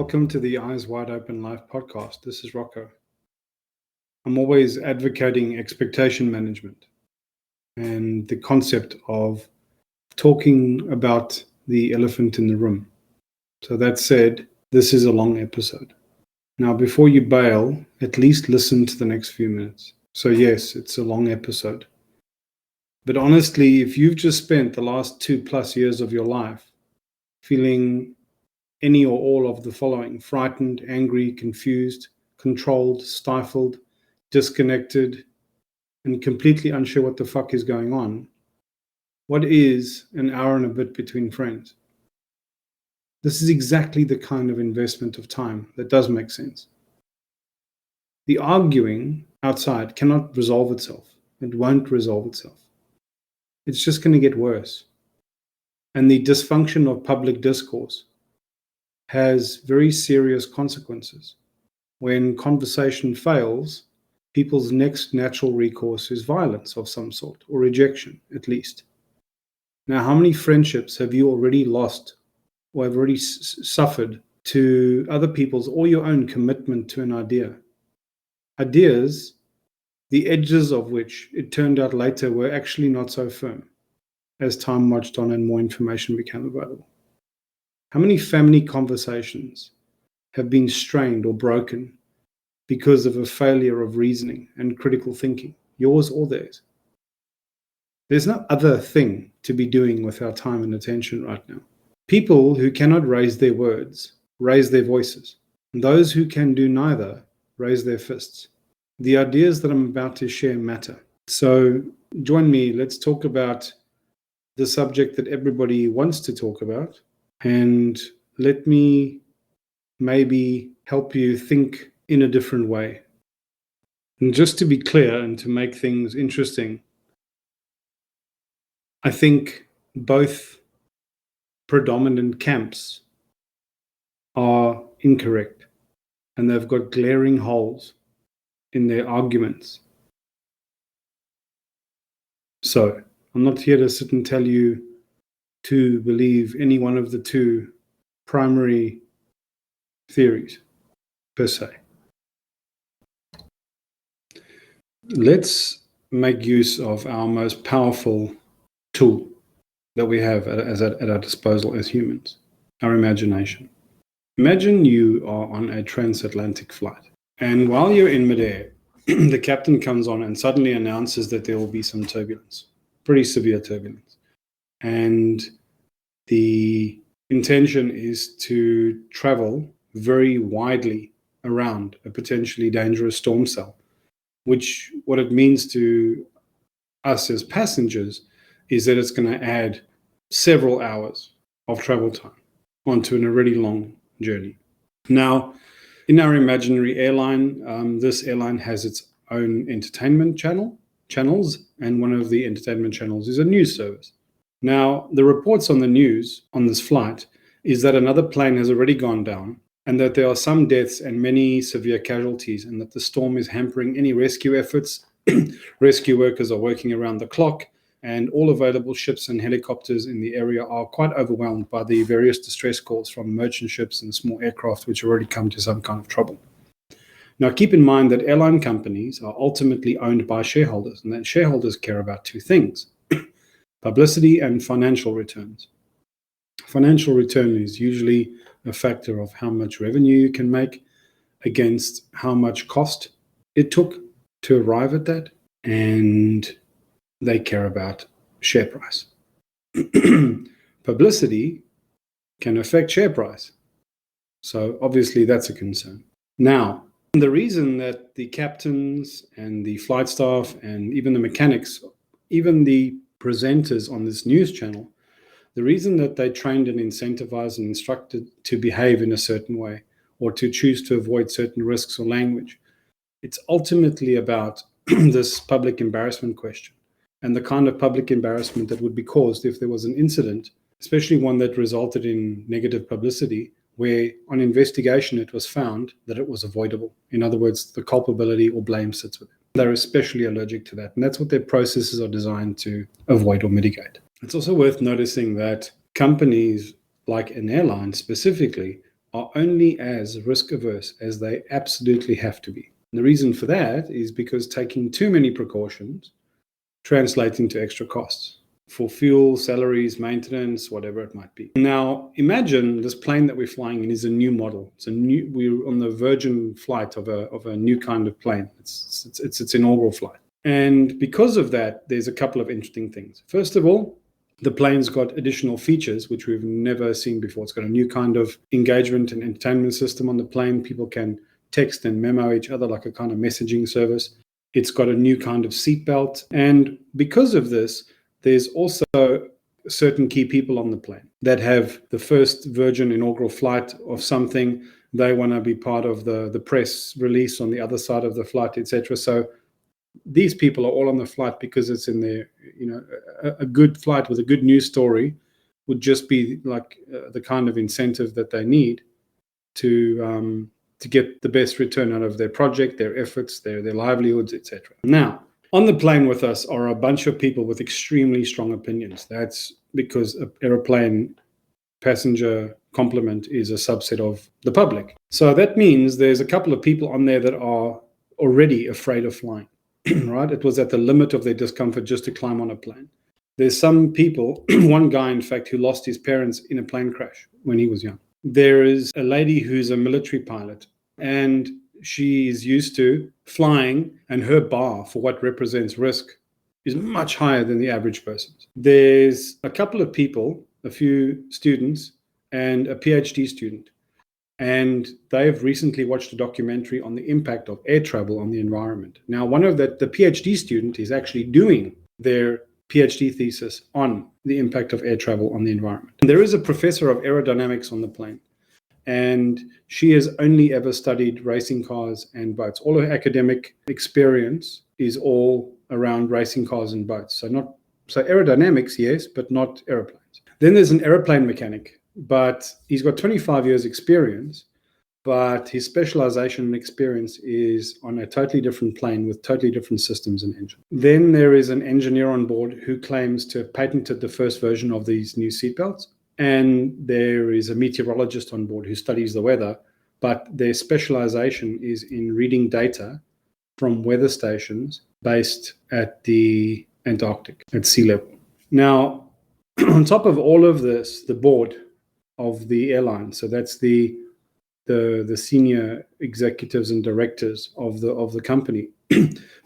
Welcome to the Eyes Wide Open Life podcast. This is Rocco. I'm always advocating expectation management and the concept of talking about the elephant in the room. So that said, this is a long episode. Now, before you bail, at least listen to the next few minutes. So yes, it's a long episode. But honestly, if you've just spent the last 2+ years of your life feeling any or all of the following: frightened, angry, confused, controlled, stifled, disconnected, and completely unsure what the fuck is going on, what is an hour and a bit between friends? This is exactly the kind of investment of time that does make sense. The arguing outside cannot resolve itself. It won't resolve itself. It's just going to get worse. And the dysfunction of public discourse has very serious consequences. When conversation fails, people's next natural recourse is violence of some sort, or rejection, at least. Now, how many friendships have you already lost or have already suffered to other people's or your own commitment to an idea? Ideas, the edges of which it turned out later were actually not so firm as time marched on and more information became available. How many family conversations have been strained or broken because of a failure of reasoning and critical thinking, yours or theirs? There's no other thing to be doing with our time and attention right now. People who cannot raise their words raise their voices. And those who can do neither raise their fists. The ideas that I'm about to share matter. So join me. Let's talk about the subject that everybody wants to talk about. And let me maybe help you think in a different way. And just to be clear and to make things interesting, I think both predominant camps are incorrect, and they've got glaring holes in their arguments. So I'm not here to sit and tell you to believe any one of the two primary theories per se. Let's make use of our most powerful tool that we have at our disposal as humans, our imagination. Imagine you are on a transatlantic flight, and while you're in midair, the captain comes on and suddenly announces that there will be some turbulence, pretty severe turbulence. And the intention is to travel very widely around a potentially dangerous storm cell, which what it means to us as passengers is that it's going to add several hours of travel time onto an already long journey. Now, in our imaginary airline, this airline has its own entertainment channels, and one of the entertainment channels is a news service. Now, the reports on the news on this flight is that another plane has already gone down, and that there are some deaths and many severe casualties, and that the storm is hampering any rescue efforts. Rescue workers are working around the clock, and all available ships and helicopters in the area are quite overwhelmed by the various distress calls from merchant ships and small aircraft which already come to some kind of trouble. Now, keep in mind that airline companies are ultimately owned by shareholders, and that shareholders care about two things: publicity and financial returns. Financial return is usually a factor of how much revenue you can make against how much cost it took to arrive at that, and they care about share price. Publicity can affect share price. So obviously that's a concern. Now, the reason that the captains and the flight staff and even the mechanics, even the presenters on this news channel, the reason that they trained and incentivized and instructed to behave in a certain way or to choose to avoid certain risks or language, it's ultimately about this public embarrassment question, and the kind of public embarrassment that would be caused if there was an incident, especially one that resulted in negative publicity, where on investigation it was found that it was avoidable. In other words, the culpability or blame sits with them. They're especially allergic to that, and that's what their processes are designed to avoid or mitigate. It's also worth noticing that companies like an airline specifically are only as risk averse as they absolutely have to be. And the reason for that is because taking too many precautions translates into extra costs for fuel, salaries, maintenance, whatever it might be. Now, imagine this plane that we're flying in is a new model. We're on the virgin flight of a new kind of plane. It's its inaugural flight. And because of that, there's a couple of interesting things. First of all, the plane's got additional features which we've never seen before. It's got a new kind of engagement and entertainment system on the plane. People can text and memo each other like a kind of messaging service. It's got a new kind of seatbelt. And because of this, there's also certain key people on the plane that have the first virgin inaugural flight of something. They want to be part of the press release on the other side of the flight, etc. So these people are all on the flight because it's in their, a good flight with a good news story would just be like the kind of incentive that they need to get the best return out of their project, their efforts, their livelihoods, etc. Now, on the plane with us are a bunch of people with extremely strong opinions. That's because an airplane passenger complement is a subset of the public. So that means there's a couple of people on there that are already afraid of flying. Right? It was at the limit of their discomfort just to climb on a plane. There's some people, one guy, in fact, who lost his parents in a plane crash when he was young. There is a lady who's a military pilot, and she's used to flying, and her bar for what represents risk is much higher than the average person's. There's a couple of people, a few students, and a PhD student. And they've recently watched a documentary on the impact of air travel on the environment. Now, the PhD student is actually doing their PhD thesis on the impact of air travel on the environment. And there is a professor of aerodynamics on the plane, and she has only ever studied racing cars and boats. All her academic experience is all around racing cars and boats. So aerodynamics, yes, but not airplanes. Then there's an airplane mechanic, but he's got 25 years experience, but his specialization and experience is on a totally different plane with totally different systems and engine. Then there is an engineer on board who claims to have patented the first version of these new seatbelts. And there is a meteorologist on board who studies the weather, but their specialization is in reading data from weather stations based at the Antarctic at sea level. Now, on top of all of this, the board of the airline, so that's the senior executives and directors of the company,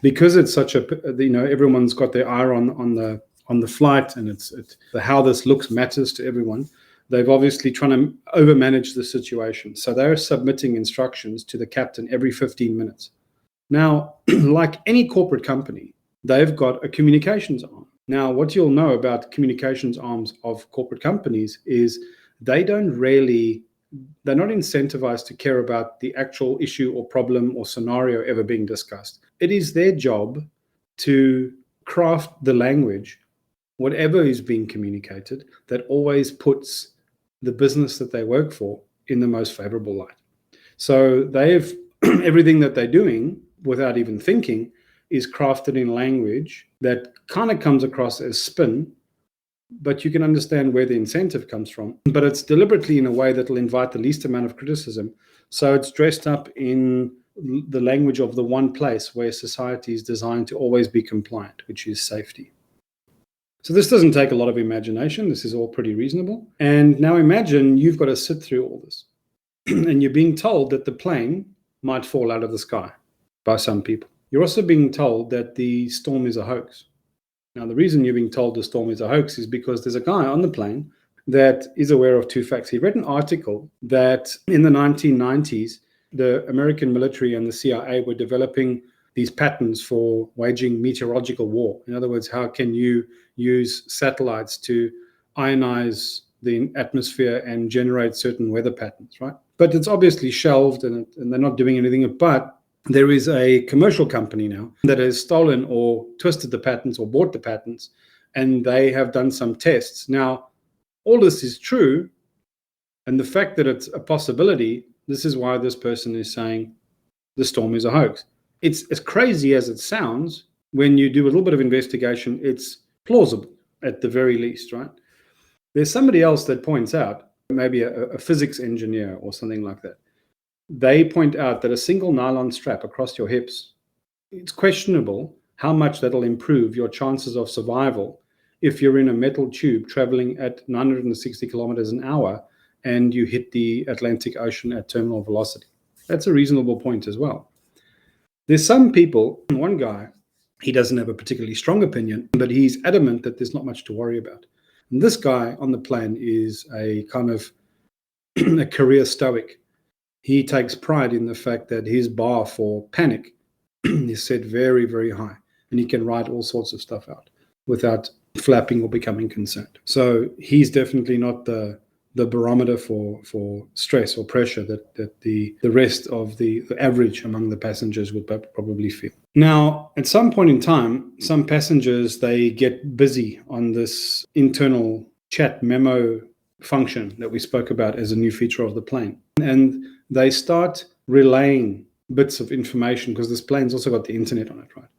because it's such a, everyone's got their eye on the flight, and it's how this looks matters to everyone. They've obviously trying to overmanage the situation, so they're submitting instructions to the captain every 15 minutes. Now, like any corporate company, they've got a communications arm. Now, what you'll know about communications arms of corporate companies is they're not incentivized to care about the actual issue or problem or scenario ever being discussed. It is their job to craft the language, whatever is being communicated, that always puts the business that they work for in the most favorable light. So they've everything that they're doing, without even thinking, is crafted in language that kind of comes across as spin, but you can understand where the incentive comes from. But it's deliberately in a way that will invite the least amount of criticism. So it's dressed up in the language of the one place where society is designed to always be compliant, which is safety. So this doesn't take a lot of imagination. This is all pretty reasonable. And now imagine you've got to sit through all this and you're being told that the plane might fall out of the sky by some people. You're also being told that the storm is a hoax. Now, the reason you're being told the storm is a hoax is because there's a guy on the plane that is aware of two facts. He read an article that in the 1990s, the American military and the CIA were developing these patterns for waging meteorological war. In other words, how can you use satellites to ionize the atmosphere and generate certain weather patterns, right? But it's obviously shelved and they're not doing anything. But there is a commercial company now that has stolen or twisted the patents or bought the patents, and they have done some tests. Now, all this is true, and the fact that it's a possibility, this is why this person is saying the storm is a hoax. It's as crazy as it sounds. When you do a little bit of investigation, it's plausible at the very least, right? There's somebody else that points out maybe a physics engineer or something like that. They point out that a single nylon strap across your hips, it's questionable how much that'll improve your chances of survival if you're in a metal tube traveling at 960 kilometers an hour and you hit the Atlantic Ocean at terminal velocity. That's a reasonable point as well. There's some people, one guy, he doesn't have a particularly strong opinion, but he's adamant that there's not much to worry about. And this guy on the plane is a kind of a career stoic. He takes pride in the fact that his bar for panic is set very, very high, and he can write all sorts of stuff out without flapping or becoming concerned. So he's definitely not the barometer for stress or pressure that the rest of the average among the passengers would probably feel. Now, at some point in time, some passengers, they get busy on this internal chat memo function that we spoke about as a new feature of the plane. And they start relaying bits of information, because this plane's also got the internet on it, right?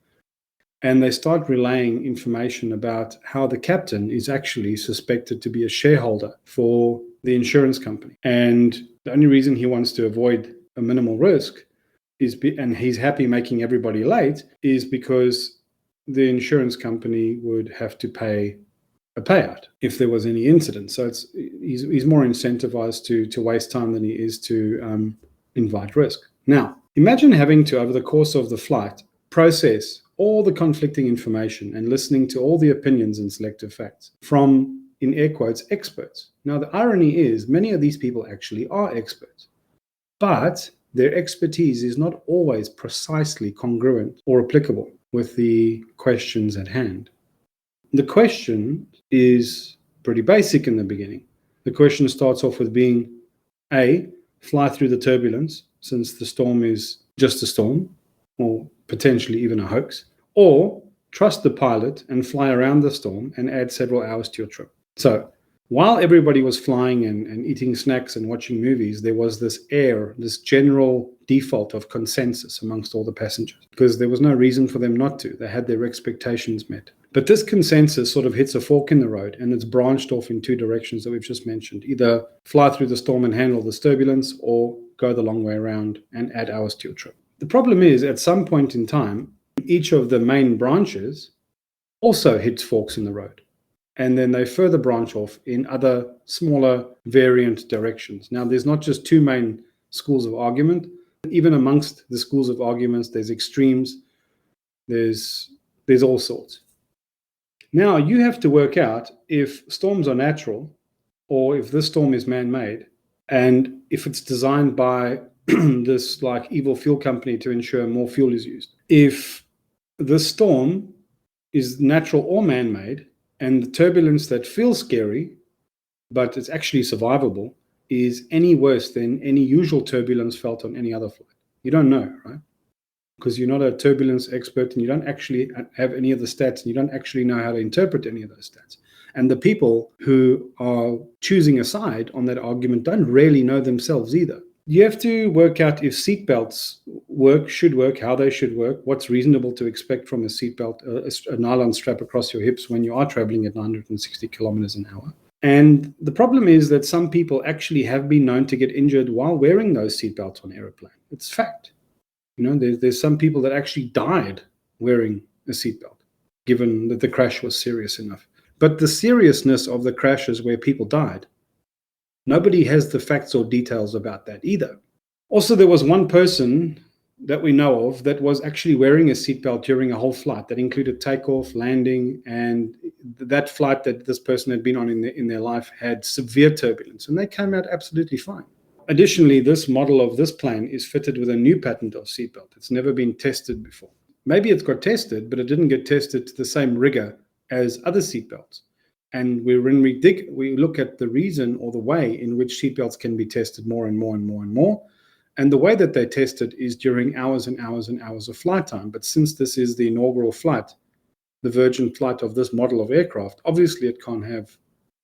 And they start relaying information about how the captain is actually suspected to be a shareholder for the insurance company. And the only reason he wants to avoid a minimal risk and he's happy making everybody late, is because the insurance company would have to pay a payout if there was any incident. So he's more incentivized to waste time than he is to invite risk. Now, imagine having to, over the course of the flight, process all the conflicting information and listening to all the opinions and selective facts from, in air quotes, experts. Now, the irony is many of these people actually are experts, but their expertise is not always precisely congruent or applicable with the questions at hand. The question is pretty basic in the beginning. The question starts off with being A, fly through the turbulence, since the storm is just a storm, or potentially even a hoax, or trust the pilot and fly around the storm and add several hours to your trip. So while everybody was flying and eating snacks and watching movies, there was this general default of consensus amongst all the passengers, because there was no reason for them not to. They had their expectations met. But this consensus sort of hits a fork in the road, and it's branched off in two directions that we've just mentioned. Either fly through the storm and handle this turbulence, or go the long way around and add hours to your trip. The problem is, at some point in time, each of the main branches also hits forks in the road. And then they further branch off in other smaller variant directions. Now, there's not just two main schools of argument. Even amongst the schools of arguments, there's extremes. There's all sorts. Now, you have to work out if storms are natural, or if this storm is man-made, and if it's designed by this like evil fuel company to ensure more fuel is used. If the storm is natural or man-made, and the turbulence that feels scary, but it's actually survivable, is any worse than any usual turbulence felt on any other flight. You don't know, right? Because you're not a turbulence expert, and you don't actually have any of the stats, and you don't actually know how to interpret any of those stats. And the people who are choosing a side on that argument don't really know themselves either. You have to work out if seatbelts should work, how they should work, what's reasonable to expect from a seatbelt, a nylon strap across your hips when you are traveling at 960 kilometers an hour. And the problem is that some people actually have been known to get injured while wearing those seatbelts on airplane. It's fact. There's some people that actually died wearing a seatbelt, given that the crash was serious enough. But the seriousness of the crashes where people died, nobody has the facts or details about that either. Also, there was one person that we know of that was actually wearing a seatbelt during a whole flight that included takeoff, landing, and that flight that this person had been on in their life had severe turbulence, and they came out absolutely fine. Additionally, this model of this plane is fitted with a new patent of seatbelt. It's never been tested before. Maybe it's got tested, but it didn't get tested to the same rigor as other seatbelts. And when we look at the reason or the way in which seatbelts can be tested more and more and more and more. And the way that they test it is during hours and hours and hours of flight time. But since this is the inaugural flight, the virgin flight of this model of aircraft, obviously it can't have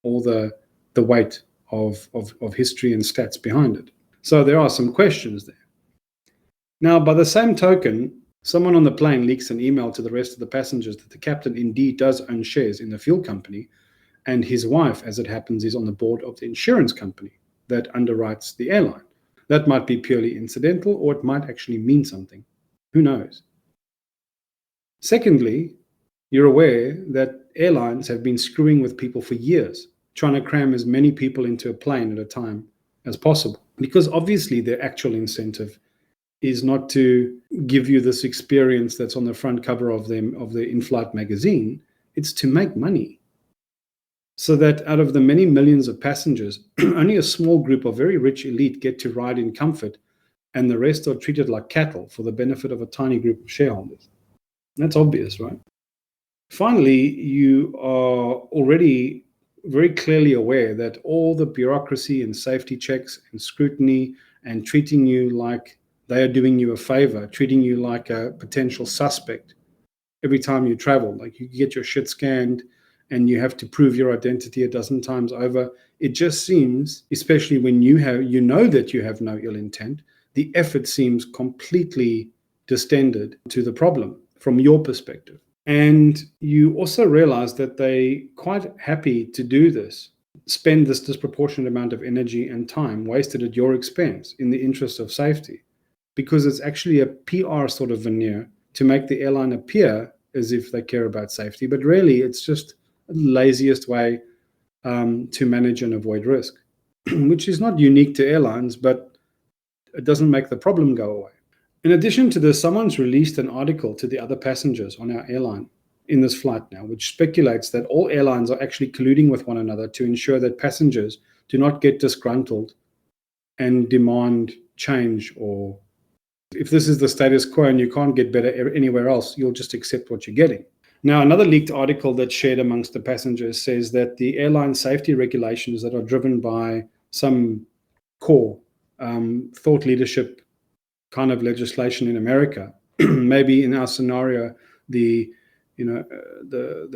all the weight of history and stats behind it. So there are some questions there. Now, by the same token, someone on the plane leaks an email to the rest of the passengers that the captain indeed does own shares in the fuel company, And his wife, as it happens, is on the board of the insurance company that underwrites the airline. That might be purely incidental, or it might actually mean something. Who knows? Secondly, you're aware that airlines have been screwing with people for years, trying to cram as many people into a plane at a time as possible. Because obviously their actual incentive is not to give you this experience that's on the front cover of the in-flight magazine. It's to make money. So that out of the many millions of passengers, only a small group of very rich elite get to ride in comfort, and the rest are treated like cattle for the benefit of a tiny group of shareholders. That's obvious, right? Finally, you are already very clearly aware that all the bureaucracy and safety checks and scrutiny and treating you like they are doing you a favor, treating you like a potential suspect every time you travel. Like you get your shit scanned and you have to prove your identity a dozen times over. It just seems, especially when you know that you have no ill intent, the effort seems completely distended to the problem from your perspective. And you also realize that they're quite happy to do this, spend this disproportionate amount of energy and time wasted at your expense in the interest of safety, because it's actually a PR sort of veneer to make the airline appear as if they care about safety. But really, it's just the laziest way to manage and avoid risk, which is not unique to airlines, but it doesn't make the problem go away. In addition to this, someone's released an article to the other passengers on our airline in this flight now, which speculates that all airlines are actually colluding with one another to ensure that passengers do not get disgruntled and demand change, or if this is the status quo and you can't get better anywhere else, you'll just accept what you're getting. Now, another leaked article that's shared amongst the passengers says that the airline safety regulations that are driven by some core thought leadership kind of legislation in America, maybe in our scenario, the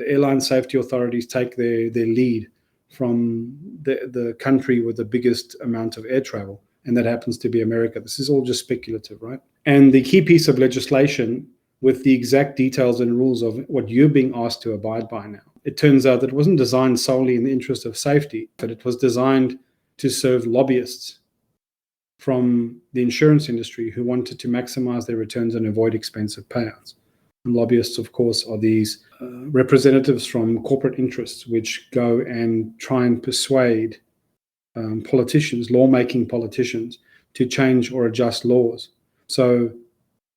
airline safety authorities take their lead from the country with the biggest amount of air travel, and that happens to be America. This is all just speculative, right? And the key piece of legislation with the exact details and rules of what you're being asked to abide by now, it turns out that it wasn't designed solely in the interest of safety, but it was designed to serve lobbyists from the insurance industry who wanted to maximize their returns and avoid expensive payouts. And lobbyists, of course, are these representatives from corporate interests, which go and try and persuade politicians, lawmaking politicians, to change or adjust laws. So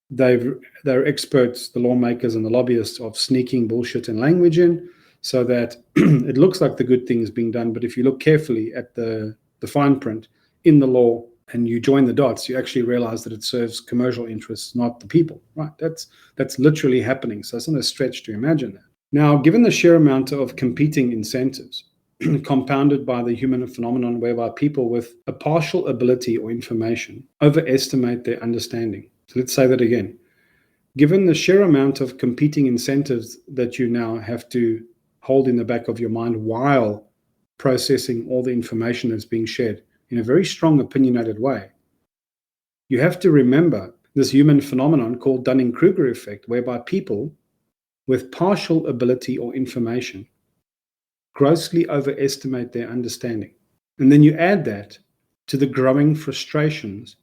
they're experts, the lawmakers and the lobbyists, of sneaking bullshit and language in so that it looks like the good thing is being done. But if you look carefully at the fine print in the law and you join the dots, you actually realize that it serves commercial interests, not the people, right? That's literally happening. So it's not a stretch to imagine that. Now, given the sheer amount of competing incentives, compounded by the human phenomenon whereby people with a partial ability or information overestimate their understanding. So let's say that again. Given the sheer amount of competing incentives that you now have to hold in the back of your mind while processing all the information that's being shared in a very strong, opinionated way, you have to remember this human phenomenon called Dunning-Kruger Effect, whereby people with partial ability or information grossly overestimate their understanding. And then you add that to the growing frustrations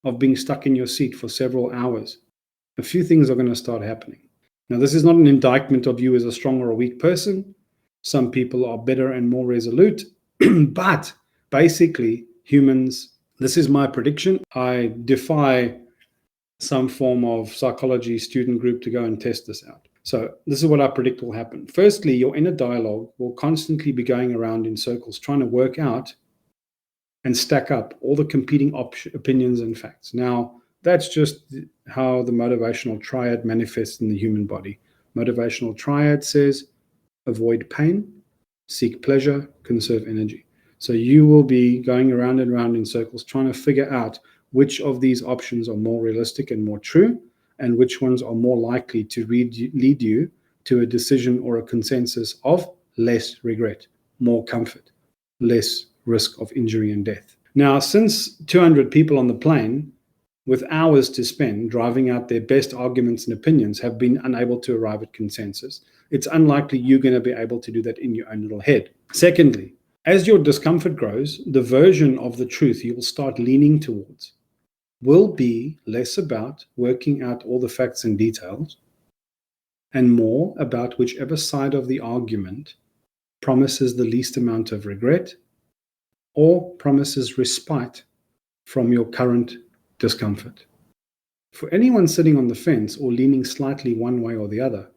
of being stuck in your seat for several hours. A few things are going to start happening. Now, this is not an indictment of you as a strong or a weak person. Some people are better and more resolute, but basically humans, this is my prediction. I defy some form of psychology student group to go and test this out. So this is what I predict will happen. Firstly, your inner dialogue will constantly be going around in circles, trying to work out and stack up all the competing opinions and facts. Now, that's just how the motivational triad manifests in the human body. Motivational triad says, avoid pain, seek pleasure, conserve energy. So you will be going around and around in circles, trying to figure out which of these options are more realistic and more true, and which ones are more likely to lead you to a decision or a consensus of less regret, more comfort, less risk of injury and death. Now, since 200 people on the plane with hours to spend driving out their best arguments and opinions have been unable to arrive at consensus, it's unlikely you're going to be able to do that in your own little head. Secondly, as your discomfort grows, the version of the truth you will start leaning towards will be less about working out all the facts and details and more about whichever side of the argument promises the least amount of regret or promises respite from your current discomfort. For anyone sitting on the fence or leaning slightly one way or the other,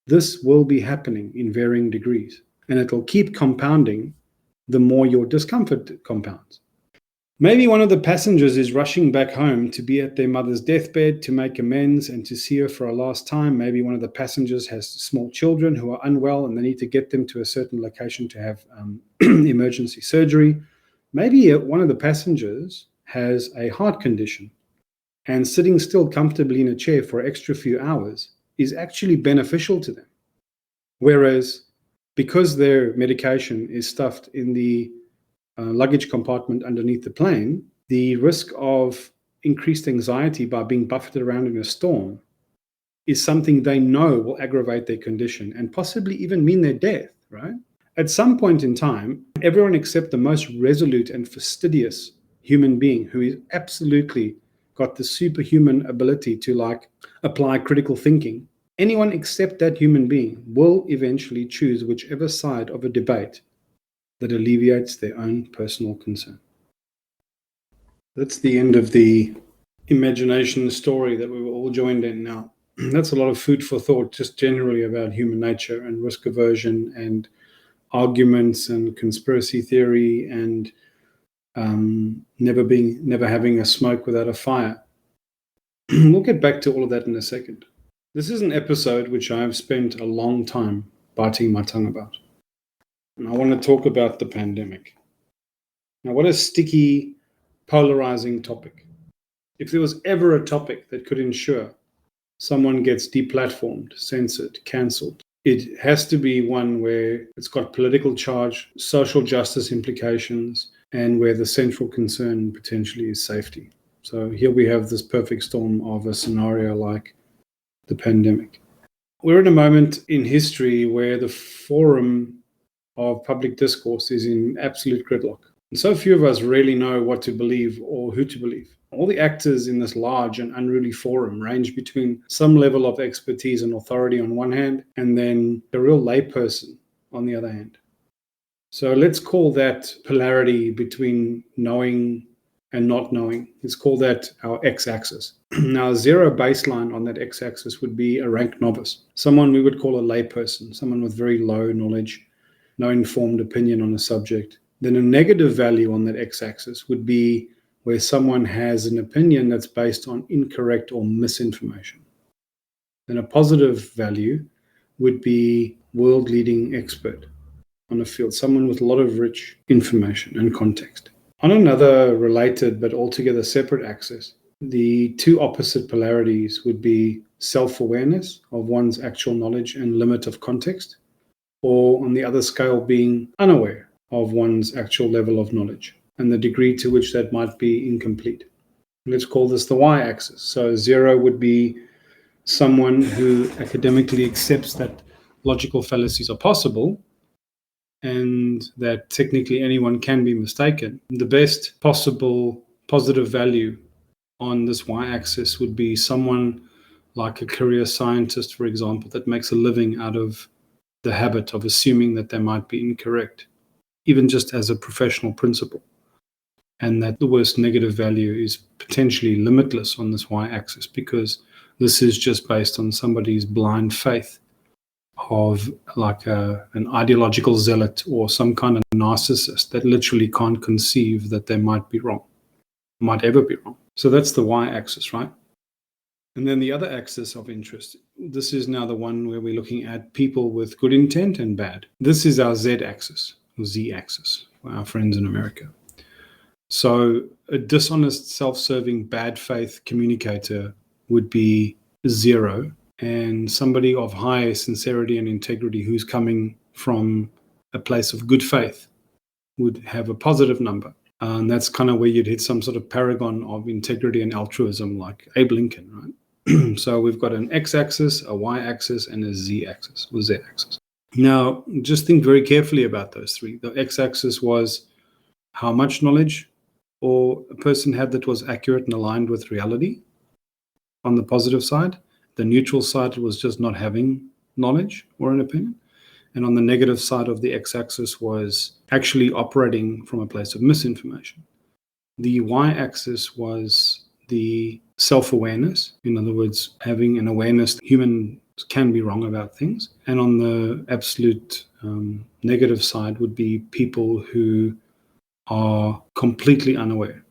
this will be happening in varying degrees, and it'll keep compounding the more your discomfort compounds. Maybe one of the passengers is rushing back home to be at their mother's deathbed to make amends and to see her for a last time. Maybe one of the passengers has small children who are unwell and they need to get them to a certain location to have emergency surgery. Maybe one of the passengers has a heart condition, and sitting still comfortably in a chair for an extra few hours is actually beneficial to them. Whereas because their medication is stuffed in the luggage compartment underneath the plane, the risk of increased anxiety by being buffeted around in a storm is something they know will aggravate their condition and possibly even mean their death, right? At some point in time, everyone except the most resolute and fastidious human being who is absolutely got the superhuman ability to apply critical thinking, anyone except that human being will eventually choose whichever side of a debate that alleviates their own personal concern. That's the end of the imagination story that we were all joined in now. That's a lot of food for thought, just generally about human nature and risk aversion and arguments and conspiracy theory and never having a smoke without a fire. We'll get back to all of that in a second. This is an episode which I've spent a long time biting my tongue about. And I want to talk about the pandemic. Now, what a sticky, polarizing topic. If there was ever a topic that could ensure someone gets deplatformed, censored, cancelled, it has to be one where it's got political charge, social justice implications, and where the central concern potentially is safety. So here we have this perfect storm of a scenario like the pandemic. We're in a moment in history where the forum of public discourse is in absolute gridlock. And so few of us really know what to believe or who to believe. All the actors in this large and unruly forum range between some level of expertise and authority on one hand, and then a real layperson on the other hand. So let's call that polarity between knowing and not knowing. Let's call that our x-axis. Now, zero baseline on that x-axis would be a rank novice, someone we would call a layperson, someone with very low knowledge, no informed opinion on a subject. Then a negative value on that x-axis would be where someone has an opinion that's based on incorrect or misinformation. Then a positive value would be world-leading expert on a field, someone with a lot of rich information and context. On another related but altogether separate axis, the two opposite polarities would be self-awareness of one's actual knowledge and limit of context, or on the other scale being unaware of one's actual level of knowledge and the degree to which that might be incomplete. Let's call this the y-axis. So 0 would be someone who academically accepts that logical fallacies are possible and that technically anyone can be mistaken. The best possible positive value on this y-axis would be someone like a career scientist, for example, that makes a living out of the habit of assuming that they might be incorrect, even just as a professional principle, and that the worst negative value is potentially limitless on this y-axis because this is just based on somebody's blind faith of an ideological zealot or some kind of narcissist that literally can't conceive that they might be wrong, might ever be wrong. So that's the y-axis, right? And then the other axis of interest, this is now the one where we're looking at people with good intent and bad. This is our z-axis, or z-axis, for our friends in America. So a dishonest, self-serving, bad faith communicator would be 0, and somebody of high sincerity and integrity who's coming from a place of good faith would have a positive number. And that's kind of where you'd hit some sort of paragon of integrity and altruism like Abe Lincoln, right? So we've got an x-axis, a y-axis, and a z-axis, or z-axis. Now, just think very carefully about those three. The x-axis was how much knowledge or a person had that was accurate and aligned with reality on the positive side. The neutral side was just not having knowledge or an opinion. And on the negative side of the x-axis was actually operating from a place of misinformation. The y-axis was the self-awareness. In other words, having an awareness that humans can be wrong about things. And on the absolute negative side would be people who are completely unaware.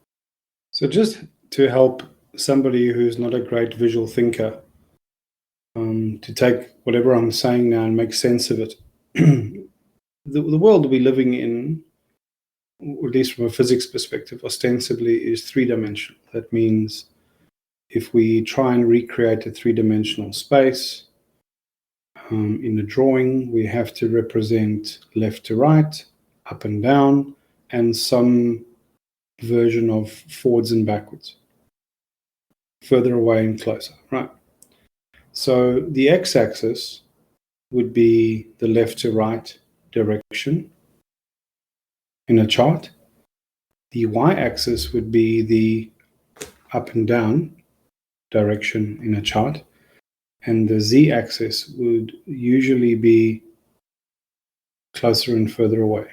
So just to help somebody who's not a great visual thinker to take whatever I'm saying now and make sense of it, the world we're living in, or at least from a physics perspective, ostensibly is three-dimensional. That means if we try and recreate a three-dimensional space in a drawing, we have to represent left to right, up and down, and some version of forwards and backwards, further away and closer, right? So the x-axis would be the left to right direction in a chart. The y-axis would be the up and down direction in a chart. And the z-axis would usually be closer and further away,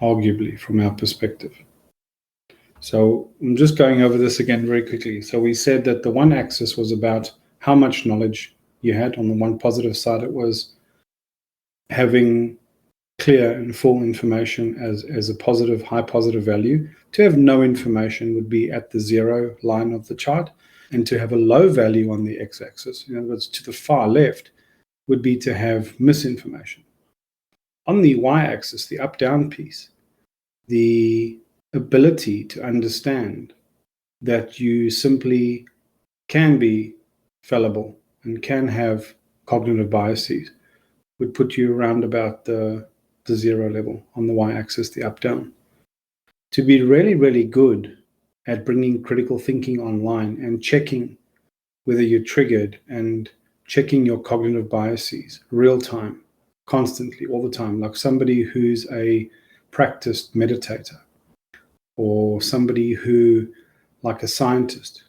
arguably, from our perspective. So I'm just going over this again very quickly. So we said that the one axis was about how much knowledge you had. On the one positive side, it was having clear and full information as a positive, high positive value. To have no information would be at the zero line of the chart. And to have a low value on the x-axis, in other words, to the far left, would be to have misinformation. On the y-axis, the up-down piece, the ability to understand that you simply can be fallible and can have cognitive biases would put you around about the zero level on the y-axis, the up-down. To be really, really good at bringing critical thinking online and checking whether you're triggered and checking your cognitive biases real time, constantly, all the time, like somebody who's a practiced meditator or somebody who, like a scientist,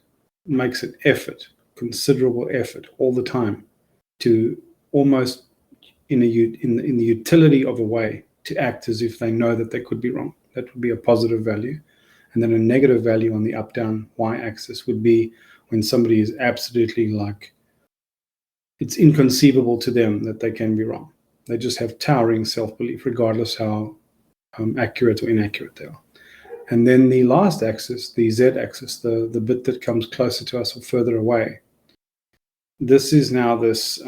makes an effort, considerable effort all the time to almost in the utility of a way to act as if they know that they could be wrong. That would be a positive value. And then a negative value on the up-down y-axis would be when somebody is absolutely like, it's inconceivable to them that they can be wrong. They just have towering self-belief, regardless how accurate or inaccurate they are. And then the last axis, the z-axis, the bit that comes closer to us or further away, this is now this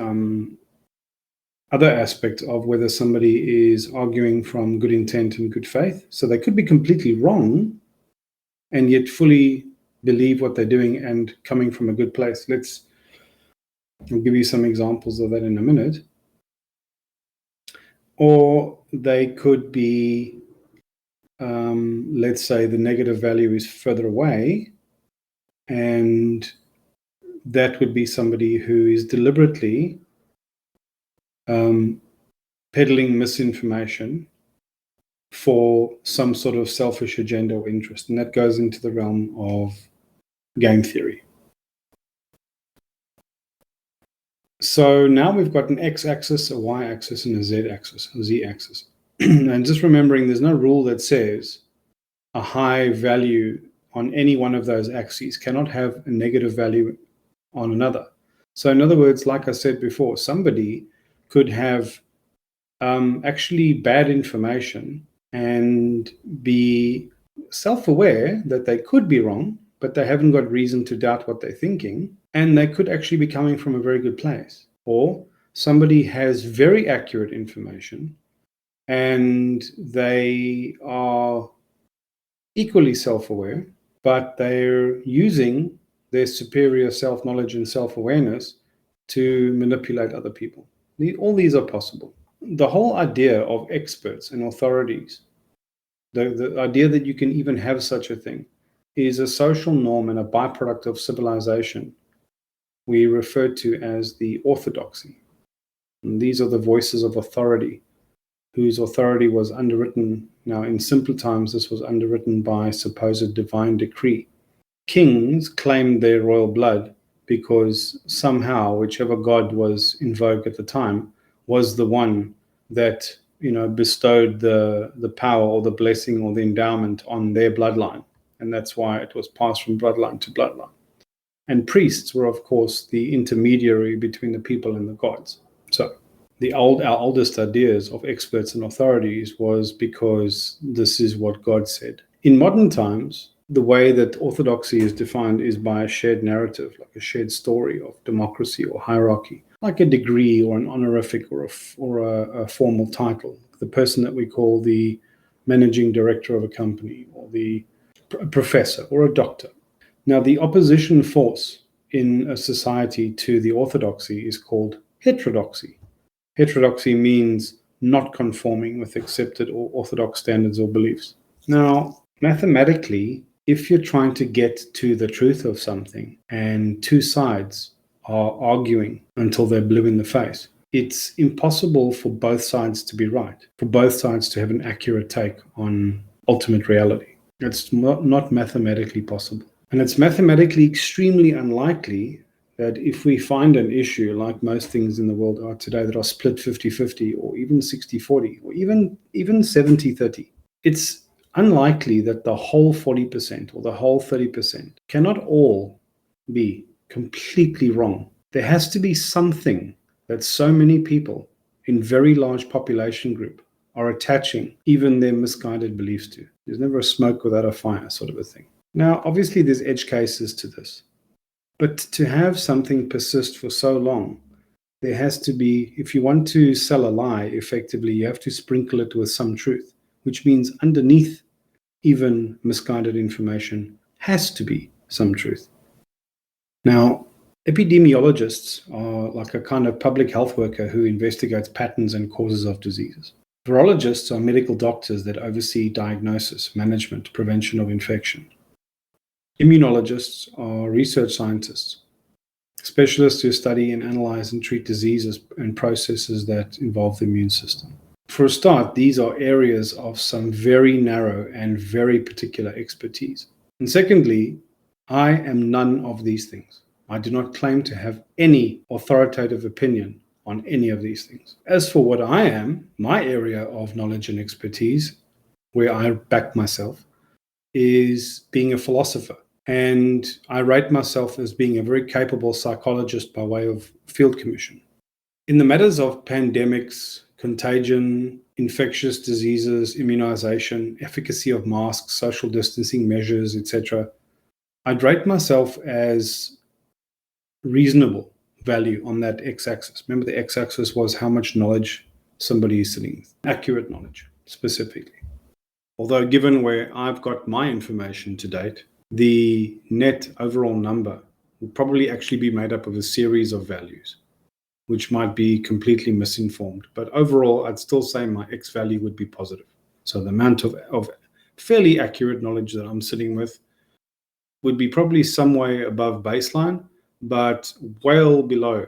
other aspect of whether somebody is arguing from good intent and good faith. So they could be completely wrong and yet fully believe what they're doing and coming from a good place. I'll give you some examples of that in a minute. Or they could be, let's say the negative value is further away, and that would be somebody who is deliberately peddling misinformation for some sort of selfish agenda or interest. And that goes into the realm of game theory. So now we've got an x-axis, a y-axis, and a z-axis, a z-axis. And just remembering there's no rule that says a high value on any one of those axes cannot have a negative value on another. So in other words, like I said before, somebody could have actually bad information and be self-aware that they could be wrong, but they haven't got reason to doubt what they're thinking, and they could actually be coming from a very good place. Or somebody has very accurate information and they are equally self-aware, but they're using their superior self-knowledge and self-awareness to manipulate other people. All these are possible. The whole idea of experts and authorities, the idea that you can even have such a thing, is a social norm and a byproduct of civilization we refer to as the orthodoxy. And these are the voices of authority, whose authority was underwritten. Now, in simpler times, this was underwritten by supposed divine decree. Kings claimed their royal blood because somehow whichever god was in vogue at the time was the one that bestowed the power or the blessing or the endowment on their bloodline, and that's why it was passed from bloodline to bloodline. And priests were, of course, the intermediary between the people and the gods. So our oldest ideas of experts and authorities was because this is what God said. In modern times, the way that orthodoxy is defined is by a shared narrative, like a shared story of democracy or hierarchy, like a degree or an honorific or a formal title. The person that we call the managing director of a company, or the professor or a doctor. Now, the opposition force in a society to the orthodoxy is called heterodoxy. Heterodoxy means not conforming with accepted or orthodox standards or beliefs. Now, mathematically, if you're trying to get to the truth of something and two sides are arguing until they're blue in the face, it's impossible for both sides to be right, for both sides to have an accurate take on ultimate reality. It's not mathematically possible. And it's mathematically extremely unlikely that if we find an issue, like most things in the world are today, that are split 50-50 or even 60-40 or even 70-30, it's unlikely that the whole 40% or the whole 30% cannot all be completely wrong. There has to be something that so many people in very large population group are attaching even their misguided beliefs to. There's never a smoke without a fire sort of a thing. Now, obviously, there's edge cases to this. But to have something persist for so long, there has to be, if you want to sell a lie effectively, you have to sprinkle it with some truth, which means underneath even misguided information has to be some truth. Now, epidemiologists are like a kind of public health worker who investigates patterns and causes of diseases. Virologists are medical doctors that oversee diagnosis, management, prevention of infection. Immunologists are research scientists, specialists who study and analyze and treat diseases and processes that involve the immune system. For a start, these are areas of some very narrow and very particular expertise. And secondly, I am none of these things. I do not claim to have any authoritative opinion on any of these things. As for what I am, my area of knowledge and expertise, where I back myself, is being a philosopher. And I rate myself as being a very capable psychologist by way of field commission. In the matters of pandemics, contagion, infectious diseases, immunization, efficacy of masks, social distancing measures, etc., I'd rate myself as reasonable value on that x-axis. Remember, the x-axis was how much knowledge somebody is sitting with, accurate knowledge specifically. Although given where I've got my information to date, the net overall number will probably actually be made up of a series of values, which might be completely misinformed. But overall, I'd still say my X value would be positive. So the amount of fairly accurate knowledge that I'm sitting with would be probably some way above baseline, but well below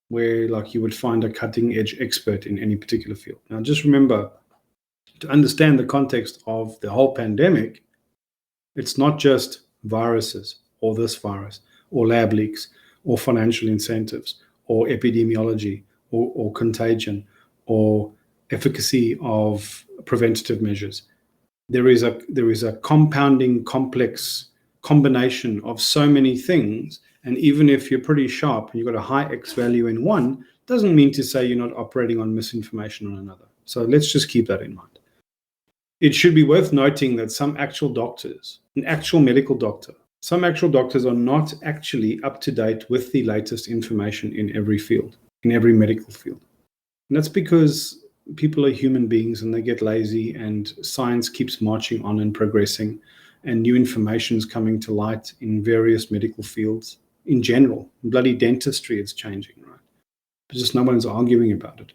where like you would find a cutting edge expert in any particular field. Now, just remember, to understand the context of the whole pandemic, it's not just viruses or this virus or lab leaks or financial incentives or epidemiology or contagion or efficacy of preventative measures. There is a compounding complex combination of so many things. And even if you're pretty sharp and you've got a high X value in one, doesn't mean to say you're not operating on misinformation on another. So let's just keep that in mind. It should be worth noting that some actual doctors, an actual medical doctor, some actual doctors are not actually up to date with the latest information in every field, in every medical field. And that's because people are human beings and they get lazy, and science keeps marching on and progressing, and new information is coming to light in various medical fields in general. In bloody dentistry, it's changing, right? But just no one's arguing about it.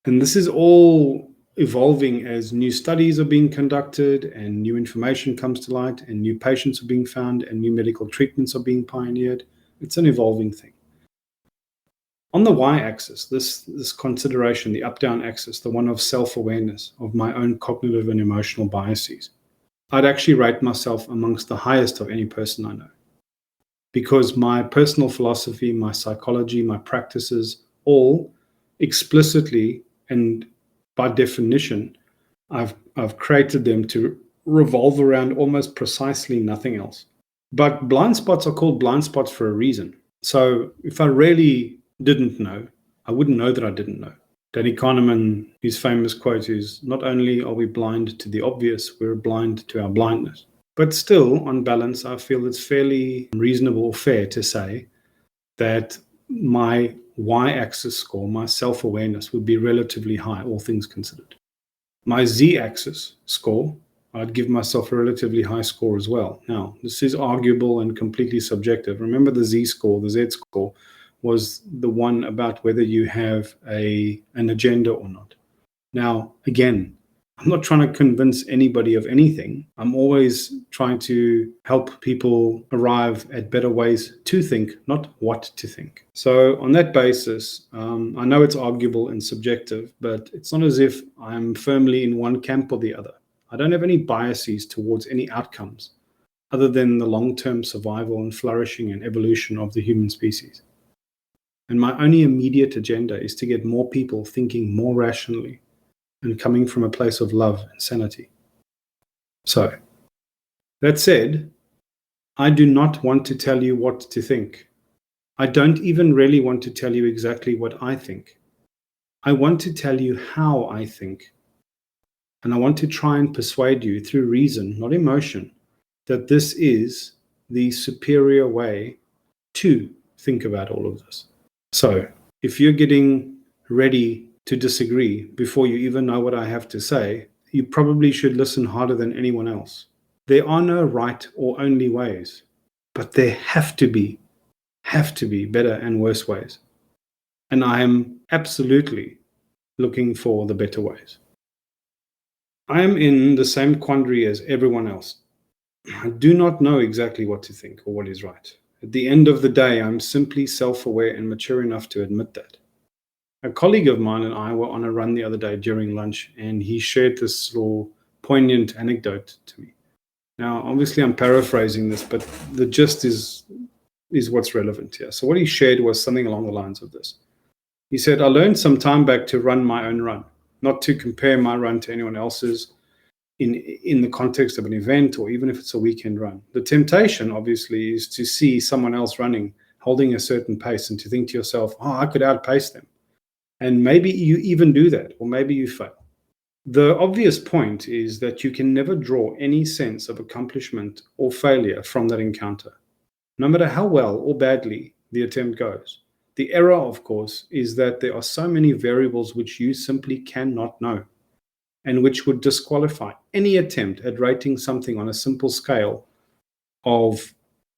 And this is all evolving as new studies are being conducted and new information comes to light and new patients are being found and new medical treatments are being pioneered. It's an evolving thing. On the y-axis, this consideration, the up-down axis, the one of self-awareness of my own cognitive and emotional biases, I'd actually rate myself amongst the highest of any person I know. Because my personal philosophy, my psychology, my practices, all explicitly and by definition, I've created them to revolve around almost precisely nothing else. But blind spots are called blind spots for a reason. So if I really didn't know, I wouldn't know that I didn't know. Danny Kahneman, his famous quote is, "Not only are we blind to the obvious, we're blind to our blindness." But still, on balance, I feel it's fairly reasonable or fair to say that my y-axis score, my self-awareness, would be relatively high, all things considered. My z-axis score, I'd give myself a relatively high score as well. Now, this is arguable and completely subjective. Remember, the z-score, the z-score, was the one about whether you have an agenda or not. Now, again, I'm not trying to convince anybody of anything. I'm always trying to help people arrive at better ways to think, not what to think. So on that basis, I know it's arguable and subjective, but it's not as if I'm firmly in one camp or the other. I don't have any biases towards any outcomes other than the long-term survival and flourishing and evolution of the human species. And my only immediate agenda is to get more people thinking more rationally and coming from a place of love and sanity. So, that said, I do not want to tell you what to think. I don't even really want to tell you exactly what I think. I want to tell you how I think. And I want to try and persuade you through reason, not emotion, that this is the superior way to think about all of this. So, if you're getting ready to disagree before you even know what I have to say, you probably should listen harder than anyone else. There are no right or only ways, but there have to be better and worse ways. And I am absolutely looking for the better ways. I am in the same quandary as everyone else. I do not know exactly what to think or what is right. At the end of the day, I'm simply self-aware and mature enough to admit that. A colleague of mine and I were on a run the other day during lunch, and he shared this little poignant anecdote to me. Now, obviously, I'm paraphrasing this, but the gist is what's relevant here. So what he shared was something along the lines of this. He said, "I learned some time back to run my own run, not to compare my run to anyone else's in the context of an event or even if it's a weekend run. The temptation, obviously, is to see someone else running, holding a certain pace, and to think to yourself, oh, I could outpace them. And maybe you even do that, or maybe you fail. The obvious point is that you can never draw any sense of accomplishment or failure from that encounter, no matter how well or badly the attempt goes. The error, of course, is that there are so many variables which you simply cannot know, and which would disqualify any attempt at rating something on a simple scale of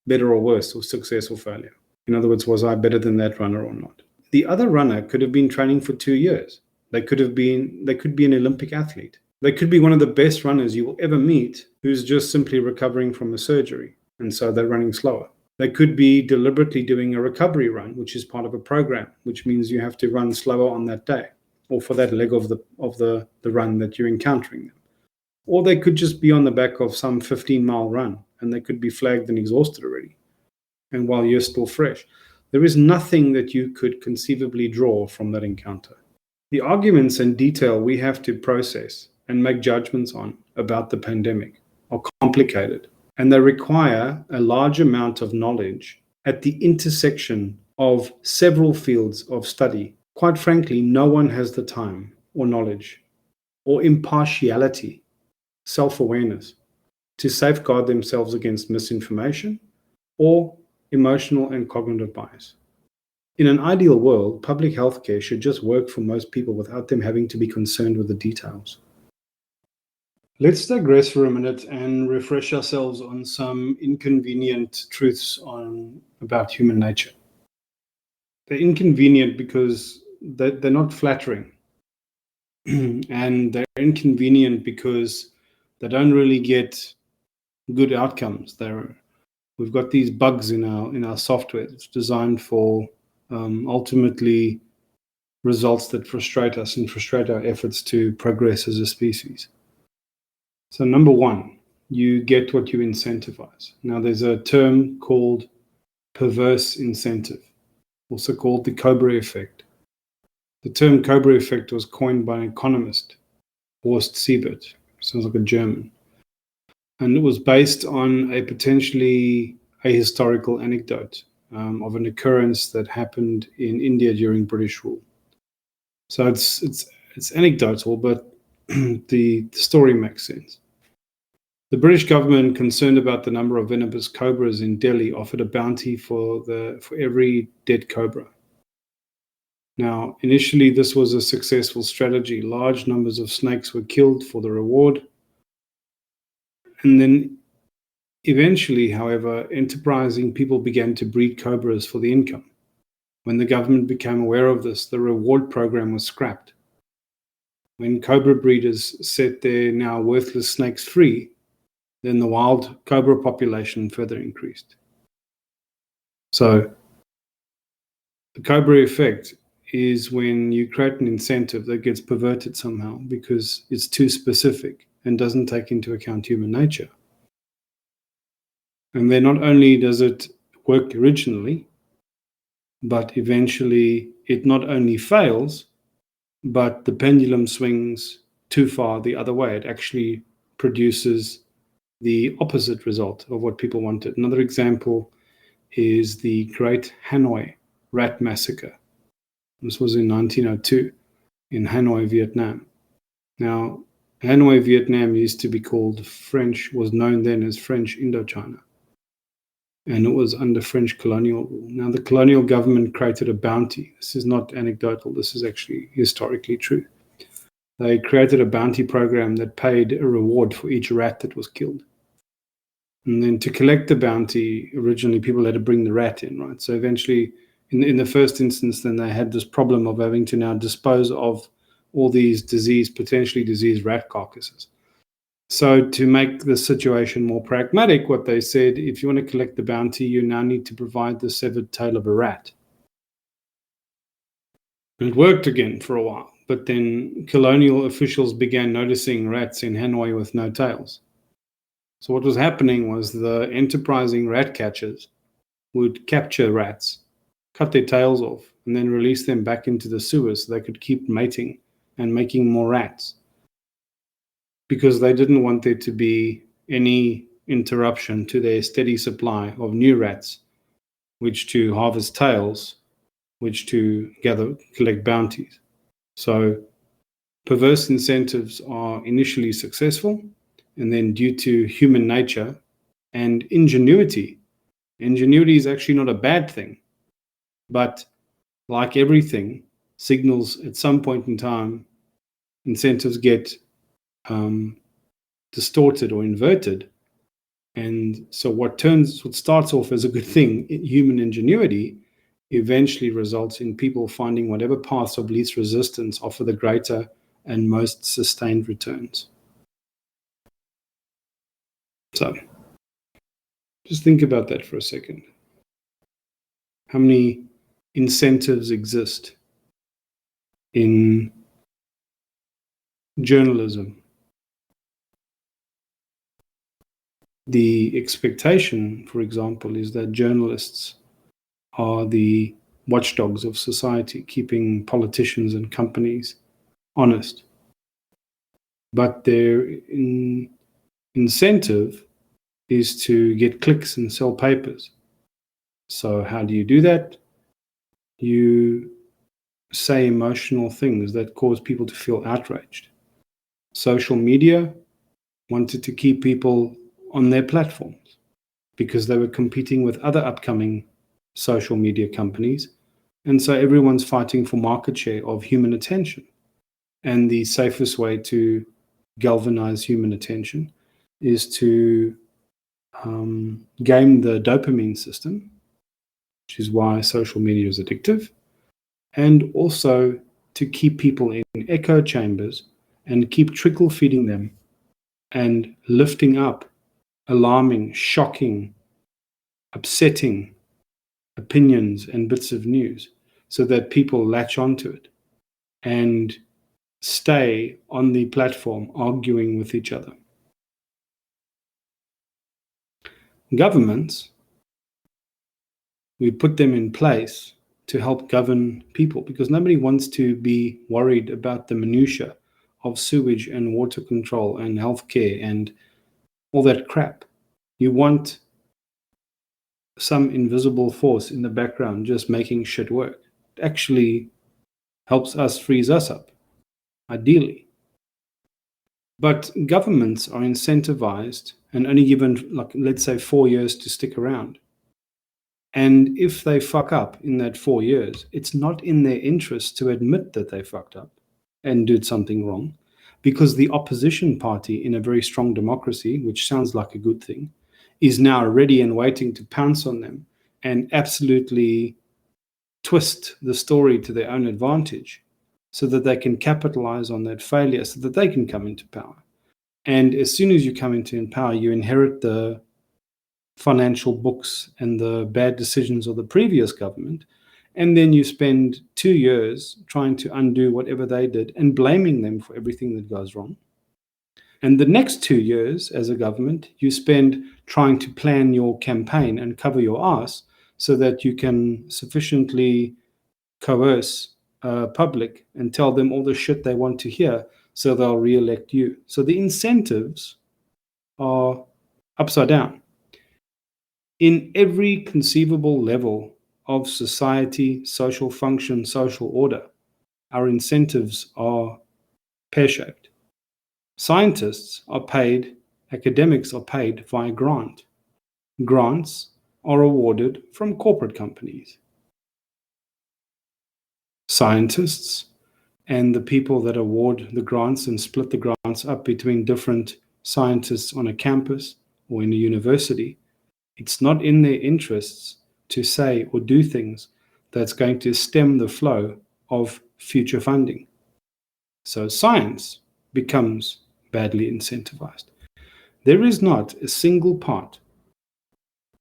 better or worse, or success or failure. In other words, was I better than that runner or not? The other runner could have been training for 2 years. They could be an Olympic athlete. They could be one of the best runners you will ever meet who's just simply recovering from a surgery, and so they're running slower. They could be deliberately doing a recovery run, which is part of a program, which means you have to run slower on that day, or for that leg of the run that you're encountering them. Or they could just be on the back of some 15-mile run, and they could be flagged and exhausted already. And while you're still fresh, there is nothing that you could conceivably draw from that encounter. The arguments and detail we have to process and make judgments on about the pandemic are complicated, and they require a large amount of knowledge at the intersection of several fields of study. Quite frankly, no one has the time or knowledge or impartiality, self-awareness, to safeguard themselves against misinformation or emotional and cognitive bias. In an ideal world, public health care should just work for most people without them having to be concerned with the details. Let's digress for a minute and refresh ourselves on some inconvenient truths about human nature. They're inconvenient because they're not flattering. And they're inconvenient because they don't really get good outcomes. We've got these bugs in our software that's designed for ultimately results that frustrate us and frustrate our efforts to progress as a species. So number one, you get what you incentivize. Now there's a term called perverse incentive, also called the Cobra Effect. The term Cobra Effect was coined by an economist, Horst Siebert, sounds like a German, and it was based on a potentially ahistorical anecdote of an occurrence that happened in India during British rule. So it's anecdotal, but the story makes sense. The British government, concerned about the number of venomous cobras in Delhi, offered a bounty for every dead cobra. Now, initially, this was a successful strategy. Large numbers of snakes were killed for the reward. And then eventually, however, enterprising people began to breed cobras for the income. When the government became aware of this, the reward program was scrapped. When cobra breeders set their now worthless snakes free, then the wild cobra population further increased. So the Cobra Effect is when you create an incentive that gets perverted somehow because it's too specific and doesn't take into account human nature. And then not only does it work originally, but eventually it not only fails, but the pendulum swings too far the other way. It actually produces the opposite result of what people wanted. Another example is the Great Hanoi Rat Massacre. This was in 1902 in Hanoi, Vietnam. Now, Hanoi, Vietnam used to be called was known then as French Indochina. And it was under French colonial rule. Now, the colonial government created a bounty. This is not anecdotal. This is actually historically true. They created a bounty program that paid a reward for each rat that was killed. And then to collect the bounty, originally people had to bring the rat in, right? So eventually, in the first instance, then they had this problem of having to now dispose of all these potentially diseased rat carcasses. So to make the situation more pragmatic, what they said, if you want to collect the bounty, you now need to provide the severed tail of a rat. And it worked again for a while, but then colonial officials began noticing rats in Hanoi with no tails. So what was happening was the enterprising rat catchers would capture rats, cut their tails off, and then release them back into the sewers so they could keep mating and making more rats, because they didn't want there to be any interruption to their steady supply of new rats, which to harvest tails, which to collect bounties. So perverse incentives are initially successful, and then due to human nature and ingenuity is actually not a bad thing, but like everything, signals at some point in time, incentives get distorted or inverted. And so what starts off as a good thing, human ingenuity, eventually results in people finding whatever paths of least resistance offer the greater and most sustained returns. So just think about that for a second. How many incentives exist in journalism? The expectation, for example, is that journalists are the watchdogs of society, keeping politicians and companies honest. But their incentive is to get clicks and sell papers. So how do you do that? You say emotional things that cause people to feel outraged. Social media wanted to keep people on their platforms because they were competing with other upcoming social media companies. And so everyone's fighting for market share of human attention. And the safest way to galvanize human attention is to game the dopamine system, which is why social media is addictive, and also to keep people in echo chambers and keep trickle feeding them and lifting up alarming, shocking, upsetting opinions and bits of news so that people latch onto it and stay on the platform arguing with each other. Governments, we put them in place to help govern people because nobody wants to be worried about the minutiae of sewage and water control and healthcare and all that crap. You want some invisible force in the background just making shit work. It actually helps us, frees us up, ideally. But governments are incentivized and only given, like, let's say 4 years to stick around. And if they fuck up in that 4 years, it's not in their interest to admit that they fucked up and did something wrong, because the opposition party in a very strong democracy, which sounds like a good thing, is now ready and waiting to pounce on them and absolutely twist the story to their own advantage so that they can capitalize on that failure so that they can come into power. And as soon as you come into power, you inherit the financial books and the bad decisions of the previous government, and then you spend 2 years trying to undo whatever they did and blaming them for everything that goes wrong. And the next 2 years as a government, you spend trying to plan your campaign and cover your ass so that you can sufficiently coerce public and tell them all the shit they want to hear so they'll re-elect you. So the incentives are upside down. In every conceivable level of society, social function, social order, our incentives are pear-shaped. Scientists are paid, academics are paid via grant. Grants are awarded from corporate companies. Scientists and the people that award the grants and split the grants up between different scientists on a campus or in a university, it's not in their interests to say or do things that's going to stem the flow of future funding. So science becomes badly incentivized. There is not a single part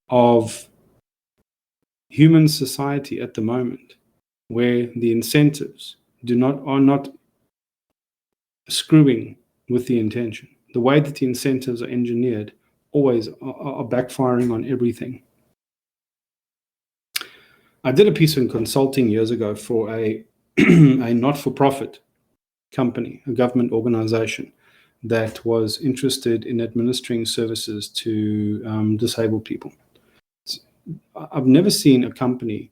of human society at the moment where the incentives are not screwing with the intention. The way that the incentives are engineered always are backfiring on everything. I did a piece of consulting years ago for a not-for-profit company, a government organization that was interested in administering services to disabled people. I've never seen a company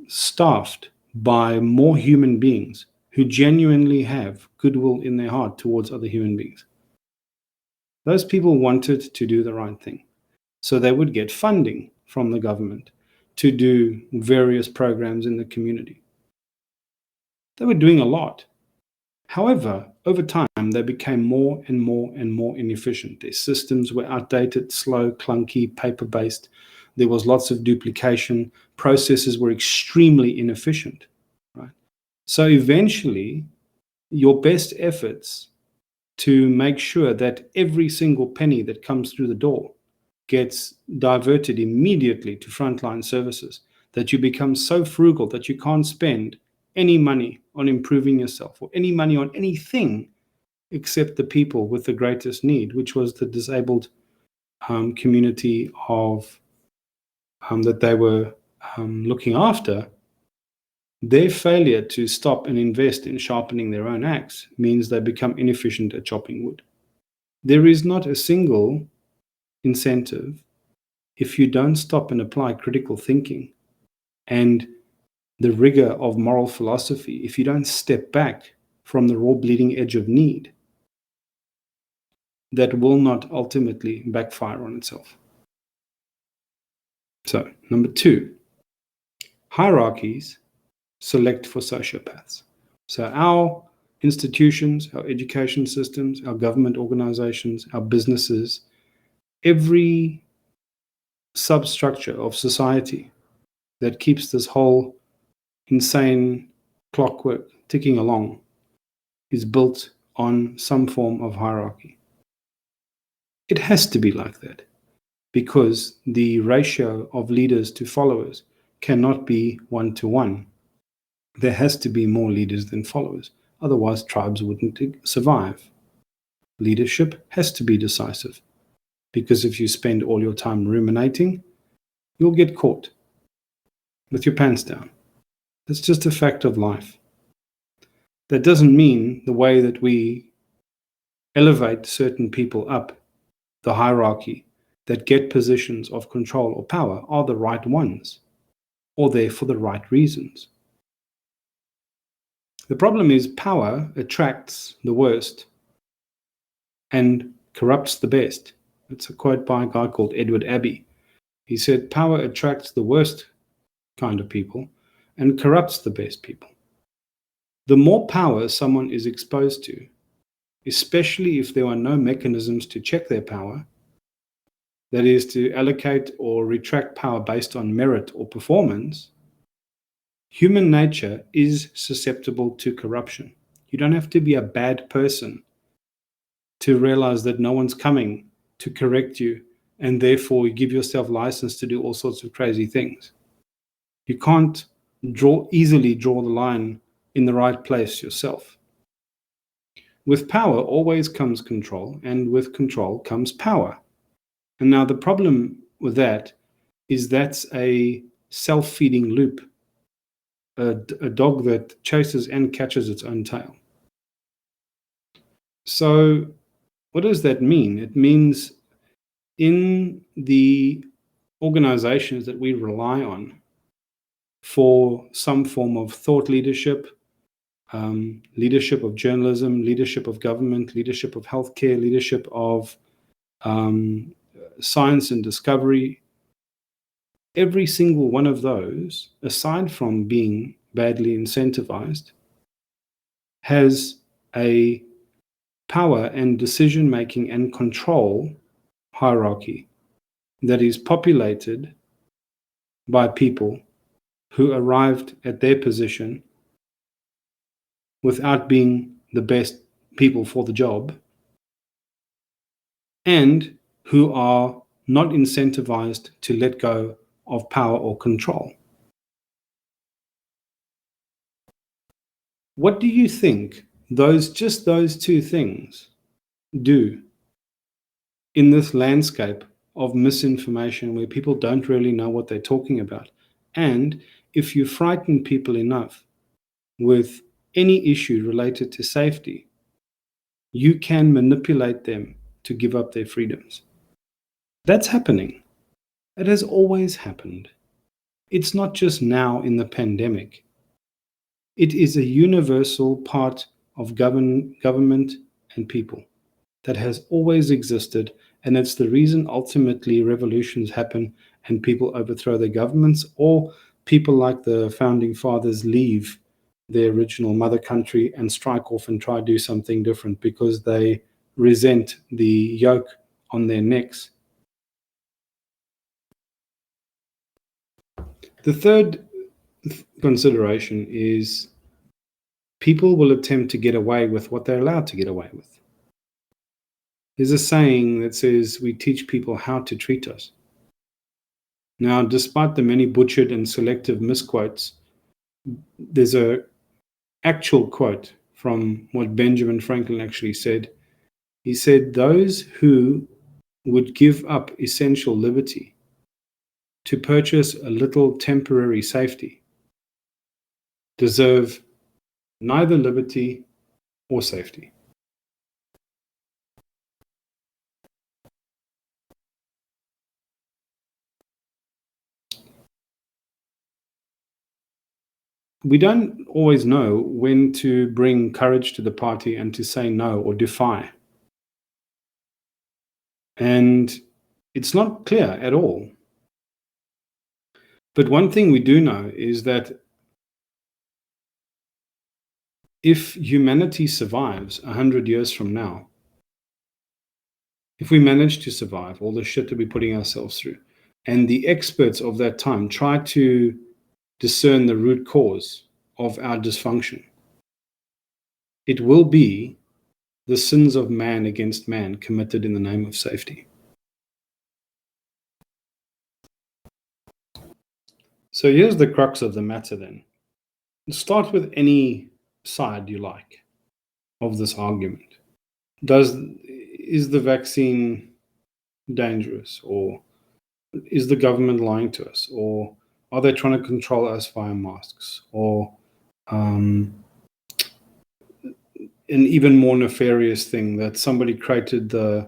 staffed by more human beings who genuinely have goodwill in their heart towards other human beings. Those people wanted to do the right thing. So they would get funding from the government to do various programs in the community. They were doing a lot. However, over time, they became more and more and more inefficient. Their systems were outdated, slow, clunky, paper-based. There was lots of duplication. Processes were extremely inefficient. Right? So eventually, your best efforts to make sure that every single penny that comes through the door gets diverted immediately to frontline services, that you become so frugal that you can't spend any money on improving yourself or any money on anything except the people with the greatest need, which was the disabled community of that they were looking after. Their failure to stop and invest in sharpening their own axe means they become inefficient at chopping wood. There is not a single incentive if you don't stop and apply critical thinking and the rigor of moral philosophy, if you don't step back from the raw bleeding edge of need, that will not ultimately backfire on itself. So, number 2, hierarchies select for sociopaths. So our institutions, our education systems, our government organizations, our businesses, every substructure of society that keeps this whole insane clockwork ticking along is built on some form of hierarchy. It has to be like that because the ratio of leaders to followers cannot be one-to-one. There has to be more leaders than followers. Otherwise, tribes wouldn't survive. Leadership has to be decisive, because if you spend all your time ruminating, you'll get caught with your pants down. That's just a fact of life. That doesn't mean the way that we elevate certain people up the hierarchy that get positions of control or power are the right ones, or there for the right reasons. The problem is power attracts the worst and corrupts the best. It's a quote by a guy called Edward Abbey. He said, power attracts the worst kind of people and corrupts the best people. The more power someone is exposed to, especially if there are no mechanisms to check their power, that is, to allocate or retract power based on merit or performance, human nature is susceptible to corruption. You don't have to be a bad person to realize that no one's coming to correct you, and therefore you give yourself license to do all sorts of crazy things. You can't easily draw the line in the right place yourself. With power always comes control, and with control comes power. And now the problem with that is that's a self-feeding loop, a dog that chases and catches its own tail. So what does that mean? It means in the organizations that we rely on for some form of thought leadership, leadership of journalism, leadership of government, leadership of healthcare, leadership of science and discovery, every single one of those, aside from being badly incentivized, has a power and decision-making and control hierarchy that is populated by people who arrived at their position without being the best people for the job, and who are not incentivized to let go of power or control. What do you think just those two things do in this landscape of misinformation where people don't really know what they're talking about? And if you frighten people enough with any issue related to safety, you can manipulate them to give up their freedoms. That's happening. It has always happened. It's not just now in the pandemic. It is a universal part of government and people that has always existed, and it's the reason ultimately revolutions happen and people overthrow their governments, or people like the founding fathers leave their original mother country and strike off and try to do something different because they resent the yoke on their necks. The third consideration is people will attempt to get away with what they're allowed to get away with. There's a saying that says we teach people how to treat us. Now, despite the many butchered and selective misquotes, there's an actual quote from what Benjamin Franklin actually said. He said, "Those who would give up essential liberty to purchase a little temporary safety deserve neither liberty or safety." We don't always know when to bring courage to the party and to say no or defy. And it's not clear at all. But one thing we do know is that if humanity survives 100 years from now, if we manage to survive all the shit that we're putting ourselves through, and the experts of that time try to discern the root cause of our dysfunction, it will be the sins of man against man committed in the name of safety. So here's the crux of the matter then. Start with any side you like of this argument. Is the vaccine dangerous, or is the government lying to us, or are they trying to control us via masks, or an even more nefarious thing that somebody created the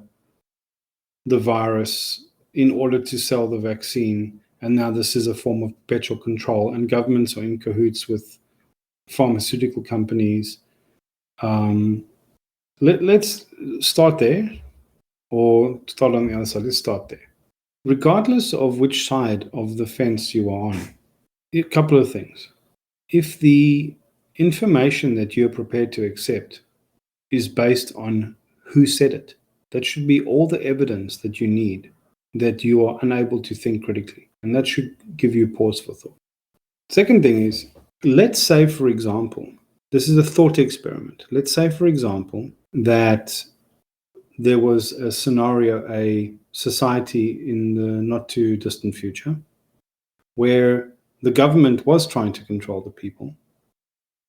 virus in order to sell the vaccine, and now this is a form of perpetual control, and governments are in cahoots with pharmaceutical companies. Let's start there, or start on the other side. Let's start there. Regardless of which side of the fence you are on, a couple of things. If the information that you're prepared to accept is based on who said it, that should be all the evidence that you need that you are unable to think critically. And that should give you pause for thought. Second thing is, let's say, for example, this is a thought experiment. Let's say, for example, that there was a scenario, a society in the not too distant future, where the government was trying to control the people,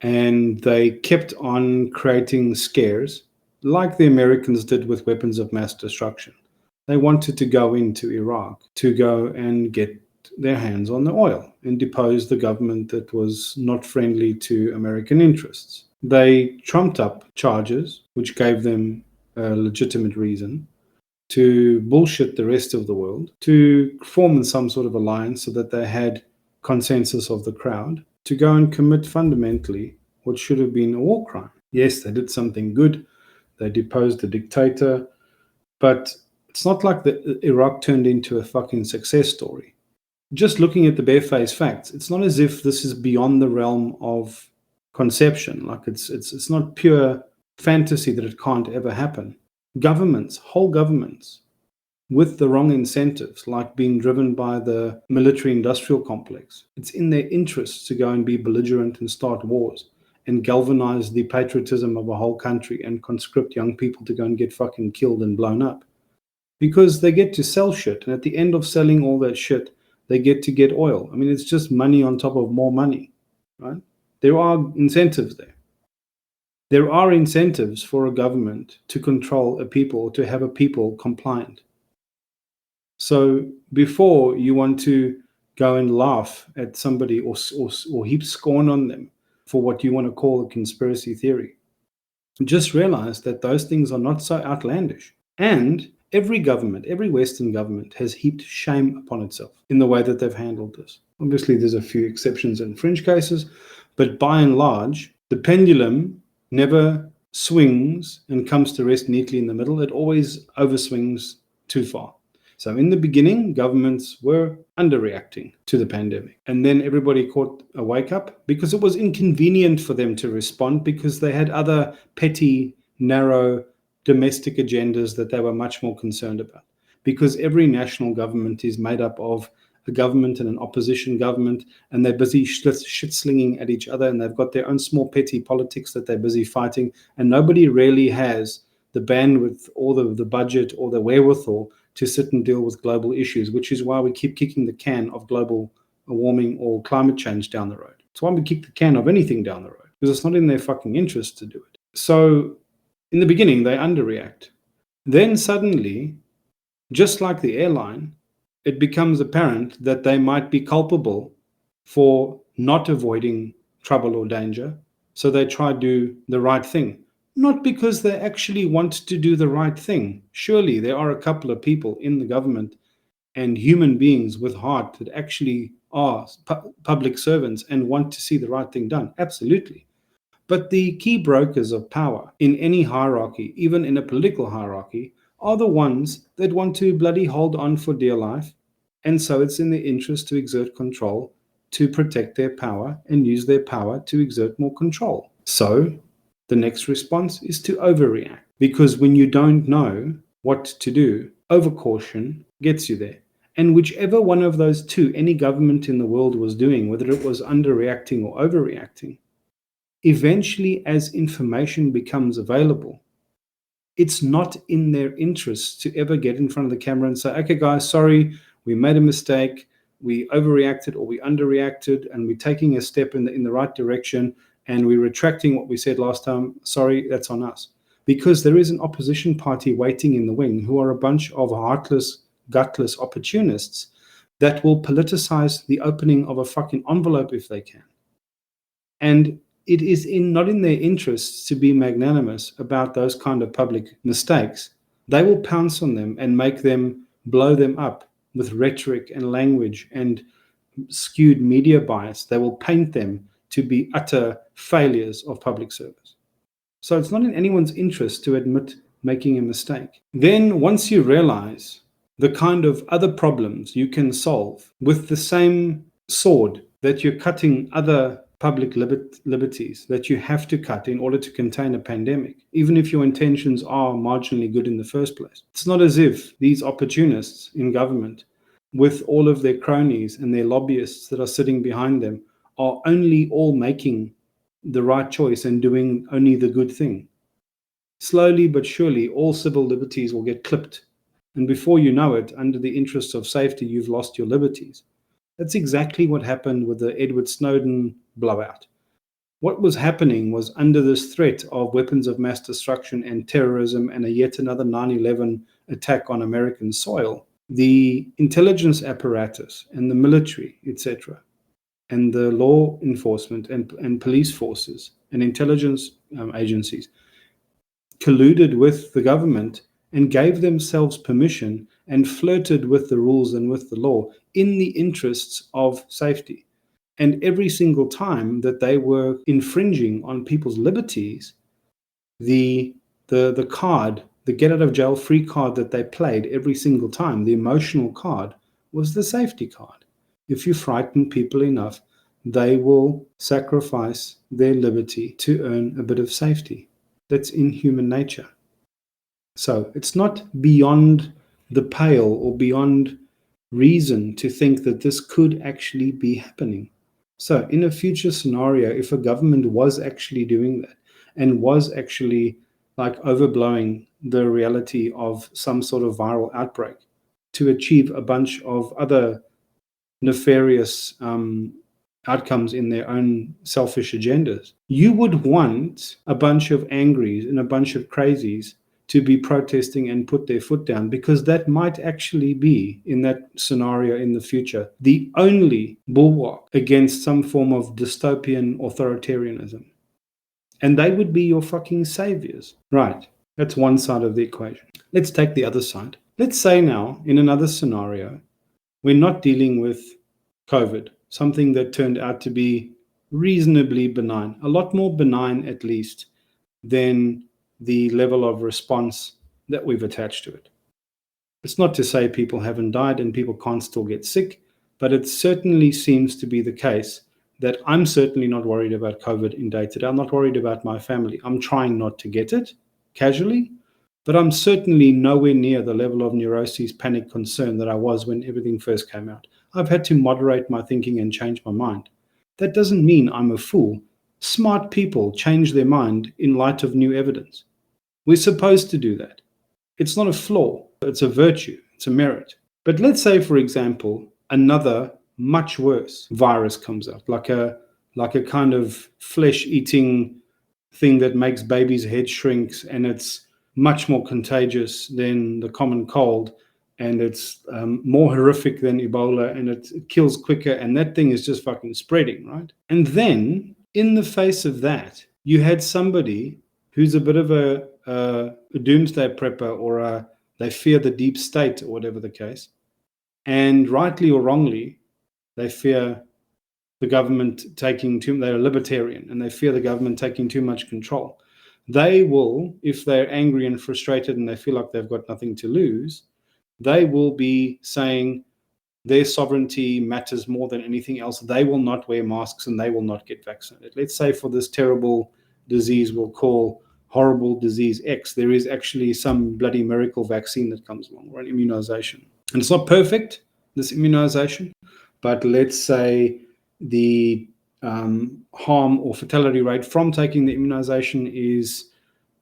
and they kept on creating scares like the Americans did with weapons of mass destruction. They wanted to go into Iraq to go and get their hands on the oil and depose the government that was not friendly to American interests. They trumped up charges, which gave them a legitimate reason to bullshit the rest of the world, to form some sort of alliance so that they had consensus of the crowd, to go and commit fundamentally what should have been a war crime. Yes, they did something good. They deposed the dictator, but it's not like Iraq turned into a fucking success story. Just looking at the barefaced facts, it's not as if this is beyond the realm of conception. Like it's not pure fantasy that it can't ever happen. Governments, whole governments, with the wrong incentives, like being driven by the military-industrial complex, it's in their interests to go and be belligerent and start wars and galvanize the patriotism of a whole country and conscript young people to go and get fucking killed and blown up. Because they get to sell shit, and at the end of selling all that shit, they get oil. I mean, it's just money on top of more money, right? There are incentives there. There are incentives for a government to control a people, or to have a people compliant. So before you want to go and laugh at somebody or heap scorn on them for what you want to call a conspiracy theory, just realize that those things are not so outlandish. And every government, every Western government, has heaped shame upon itself in the way that they've handled this. Obviously, there's a few exceptions and fringe cases, but by and large, the pendulum never swings and comes to rest neatly in the middle. It always overswings too far. So in the beginning, governments were underreacting to the pandemic. And then everybody caught a wake up because it was inconvenient for them to respond, because they had other petty, narrow, domestic agendas that they were much more concerned about. Because every national government is made up of a government and an opposition government, and they're busy shit-slinging at each other, and they've got their own small petty politics that they're busy fighting, and nobody really has the bandwidth or the budget or the wherewithal to sit and deal with global issues, which is why we keep kicking the can of global warming or climate change down the road. It's why we kick the can of anything down the road, because it's not in their fucking interest to do it. So in the beginning, they underreact. Then suddenly, just like the airline, it becomes apparent that they might be culpable for not avoiding trouble or danger. So they try to do the right thing. Not because they actually want to do the right thing. Surely there are a couple of people in the government and human beings with heart that actually are public servants and want to see the right thing done. Absolutely. But the key brokers of power in any hierarchy, even in a political hierarchy, are the ones that want to bloody hold on for dear life. And so it's in their interest to exert control, to protect their power and use their power to exert more control. So the next response is to overreact, because when you don't know what to do, overcaution gets you there. And whichever one of those two any government in the world was doing, whether it was underreacting or overreacting, eventually as information becomes available, it's not in their interest to ever get in front of the camera and say, okay guys, sorry, we made a mistake. we overreacted or we underreacted, and we're taking a step in the right direction, and we're retracting what we said last time. Sorry, that's on us. Because there is an opposition party waiting in the wing who are a bunch of heartless, gutless opportunists that will politicize the opening of a fucking envelope if they can. And it is not in their interests to be magnanimous about those kind of public mistakes. They will pounce on them and make them blow them up with rhetoric and language and skewed media bias. They will paint them to be utter failures of public service. So it's not in anyone's interest to admit making a mistake. Then once you realize the kind of other problems you can solve with the same sword that you're cutting other public liberties that you have to cut in order to contain a pandemic, even if your intentions are marginally good in the first place. It's not as if these opportunists in government, with all of their cronies and their lobbyists that are sitting behind them, are only all making the right choice and doing only the good thing. Slowly but surely, all civil liberties will get clipped. And before you know it, under the interests of safety, you've lost your liberties. That's exactly what happened with the Edward Snowden blowout. What was happening was, under this threat of weapons of mass destruction and terrorism and yet another 9/11 attack on American soil, the intelligence apparatus and the military, etc., and the law enforcement and police forces and intelligence agencies colluded with the government and gave themselves permission and flirted with the rules and with the law in the interests of safety. And every single time that they were infringing on people's liberties, the card, the get out of jail free card that they played every single time, the emotional card, was the safety card. If you frighten people enough, they will sacrifice their liberty to earn a bit of safety. That's in human nature. So it's not beyond the pale or beyond reason to think that this could actually be happening. So in a future scenario, if a government was actually doing that and was actually like overblowing the reality of some sort of viral outbreak to achieve a bunch of other nefarious outcomes in their own selfish agendas, you would want a bunch of angries and a bunch of crazies to be protesting and put their foot down, because that might actually be, in that scenario in the future, the only bulwark against some form of dystopian authoritarianism. And they would be your fucking saviors. Right. That's one side of the equation. Let's take the other side. Let's say now, in another scenario, we're not dealing with COVID, something that turned out to be reasonably benign, a lot more benign at least than the level of response that we've attached to it. It's not to say people haven't died and people can't still get sick, but it certainly seems to be the case that I'm certainly not worried about COVID in day-to-day. I'm not worried about my family. I'm trying not to get it casually, but I'm certainly nowhere near the level of neuroses, panic, concern that I was when everything first came out. I've had to moderate my thinking and change my mind. That doesn't mean I'm a fool. Smart people change their mind in light of new evidence. We're supposed to do that. It's not a flaw. It's a virtue. It's a merit. But let's say, for example, another much worse virus comes out, like a kind of flesh-eating thing that makes babies' head shrinks, and it's much more contagious than the common cold, and it's more horrific than Ebola, and it kills quicker, and that thing is just fucking spreading, right? And then, in the face of that, you had somebody who's a bit of a doomsday prepper, or they fear the deep state, or whatever the case, and rightly or wrongly, they fear the government they're a libertarian, and they fear the government taking too much control. They will, if they're angry and frustrated and they feel like they've got nothing to lose, they will be saying their sovereignty matters more than anything else. They will not wear masks and they will not get vaccinated. Let's say for this terrible disease we'll call horrible disease X, there is actually some bloody miracle vaccine that comes along, or an immunization. And it's not perfect, this immunization, but let's say the harm or fatality rate from taking the immunization is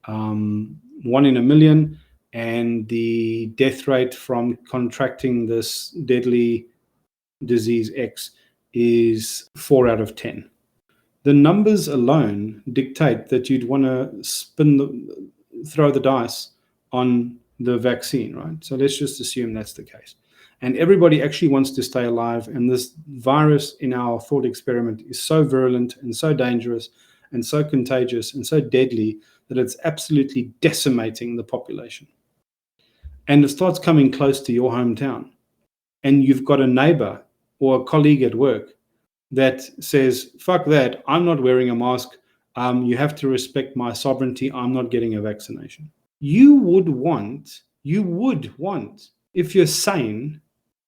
1 in a million, and the death rate from contracting this deadly disease X is 4 out of 10. The numbers alone dictate that you'd want to throw the dice on the vaccine, right? So let's just assume that's the case. And everybody actually wants to stay alive. And this virus in our thought experiment is so virulent and so dangerous and so contagious and so deadly that it's absolutely decimating the population. And it starts coming close to your hometown. And you've got a neighbor or a colleague at work that says, fuck that, I'm not wearing a mask. You have to respect my sovereignty. I'm not getting a vaccination. You would want, if you're sane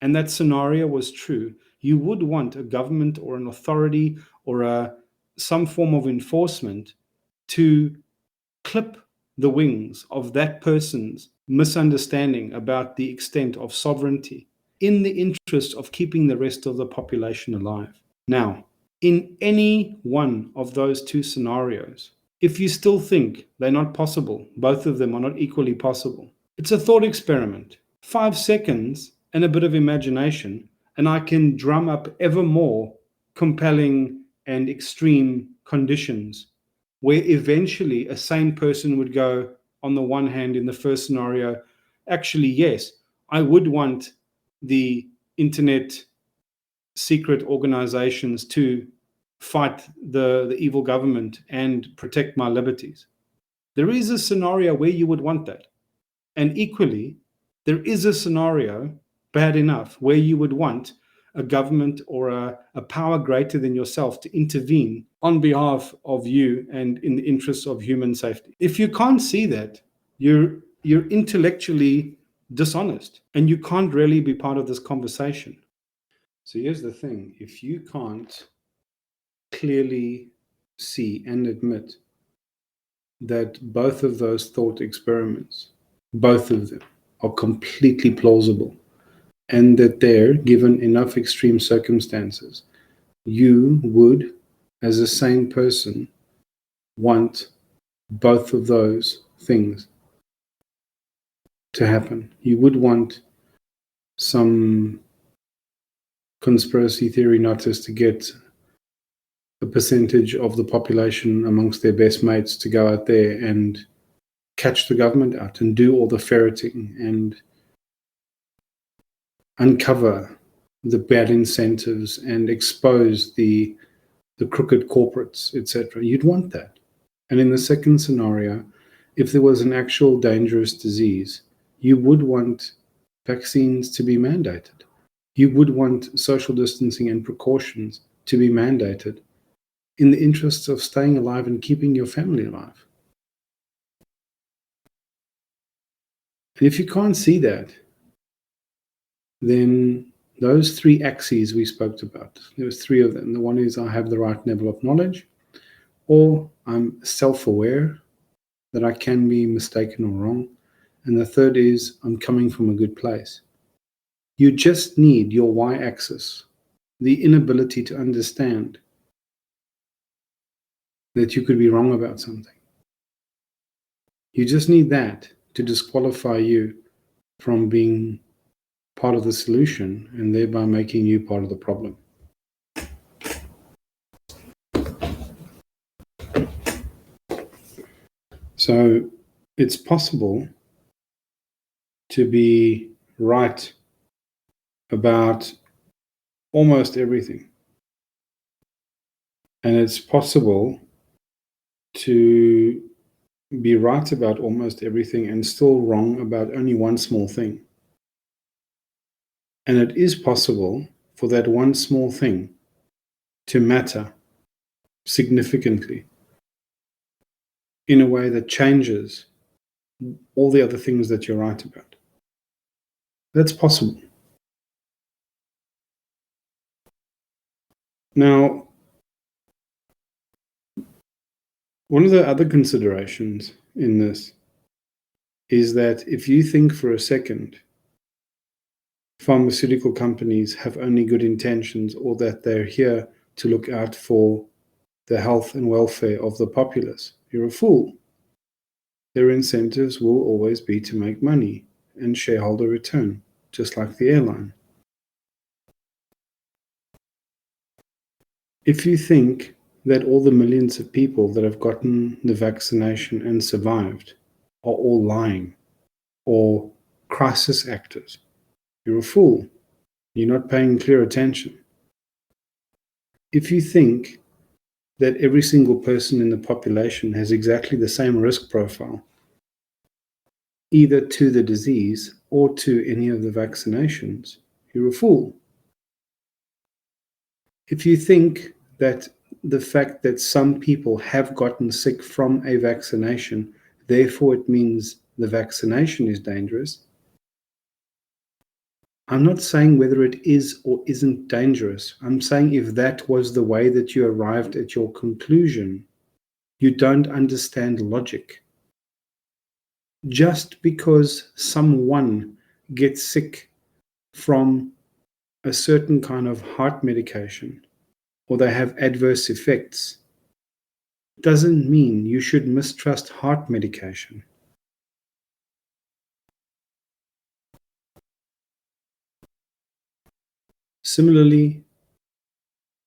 and that scenario was true, you would want a government or an authority or some form of enforcement to clip the wings of that person's misunderstanding about the extent of sovereignty in the interest of keeping the rest of the population alive. Now, in any one of those two scenarios, if you still think they're not possible, both of them are not equally possible, it's a thought experiment. 5 seconds and a bit of imagination, and I can drum up ever more compelling and extreme conditions where eventually a sane person would go, on the one hand, in the first scenario, actually, yes, I would want the internet secret organizations to fight the evil government and protect my liberties. There is a scenario where you would want that. And equally, there is a scenario, bad enough, where you would want a government or a power greater than yourself to intervene on behalf of you and in the interests of human safety. If you can't see that, you're intellectually dishonest and you can't really be part of this conversation. So here's the thing. If you can't clearly see and admit that both of those thought experiments, both of them, are completely plausible, and that they're, given enough extreme circumstances, you would, as a sane person, want both of those things to happen. You would want some conspiracy theory nutters to get a percentage of the population amongst their best mates to go out there and catch the government out and do all the ferreting and uncover the bad incentives and expose the crooked corporates, etc. You'd want that. And in the second scenario, if there was an actual dangerous disease, you would want vaccines to be mandated. You would want social distancing and precautions to be mandated in the interests of staying alive and keeping your family alive. And if you can't see that, then those 3 axes we spoke about, there was 3 of them. The one is I have the right level of knowledge, or I'm self-aware that I can be mistaken or wrong. And the third is I'm coming from a good place. You just need your y-axis, the inability to understand that you could be wrong about something. You just need that to disqualify you from being part of the solution and thereby making you part of the problem. So it's possible to be right about almost everything. And it's possible to be right about almost everything and still wrong about only one small thing. And it is possible for that one small thing to matter significantly in a way that changes all the other things that you're right about. That's possible. Now, one of the other considerations in this is that if you think for a second pharmaceutical companies have only good intentions or that they're here to look out for the health and welfare of the populace, you're a fool. Their incentives will always be to make money and shareholder return, just like the airline. If you think that all the millions of people that have gotten the vaccination and survived are all lying or crisis actors, you're a fool. You're not paying clear attention. If you think that every single person in the population has exactly the same risk profile, either to the disease or to any of the vaccinations, you're a fool. If you think that the fact that some people have gotten sick from a vaccination, therefore it means the vaccination is dangerous, I'm not saying whether it is or isn't dangerous. I'm saying if that was the way that you arrived at your conclusion, you don't understand logic. Just because someone gets sick from a certain kind of heart medication or they have adverse effects doesn't mean you should mistrust heart medication. Similarly,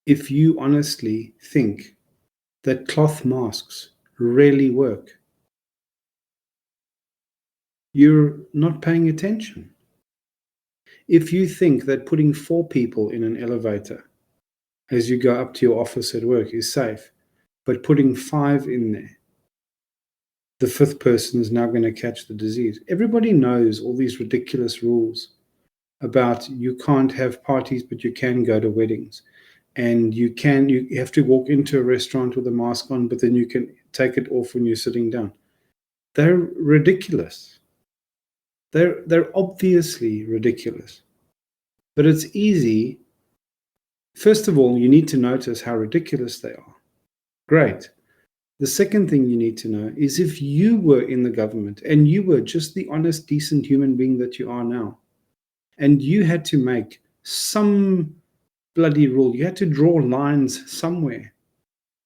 if you honestly think that cloth masks really work, you're not paying attention. If you think that putting 4 people in an elevator as you go up to your office at work is safe, but putting 5 in there, the 5th person is now going to catch the disease. Everybody knows all these ridiculous rules about you can't have parties, but you can go to weddings. And you have to walk into a restaurant with a mask on, but then you can take it off when you're sitting down. They're ridiculous. They're obviously ridiculous. But it's easy. First of all, you need to notice how ridiculous they are. Great. The second thing you need to know is if you were in the government and you were just the honest, decent human being that you are now, and you had to make some bloody rule, you had to draw lines somewhere.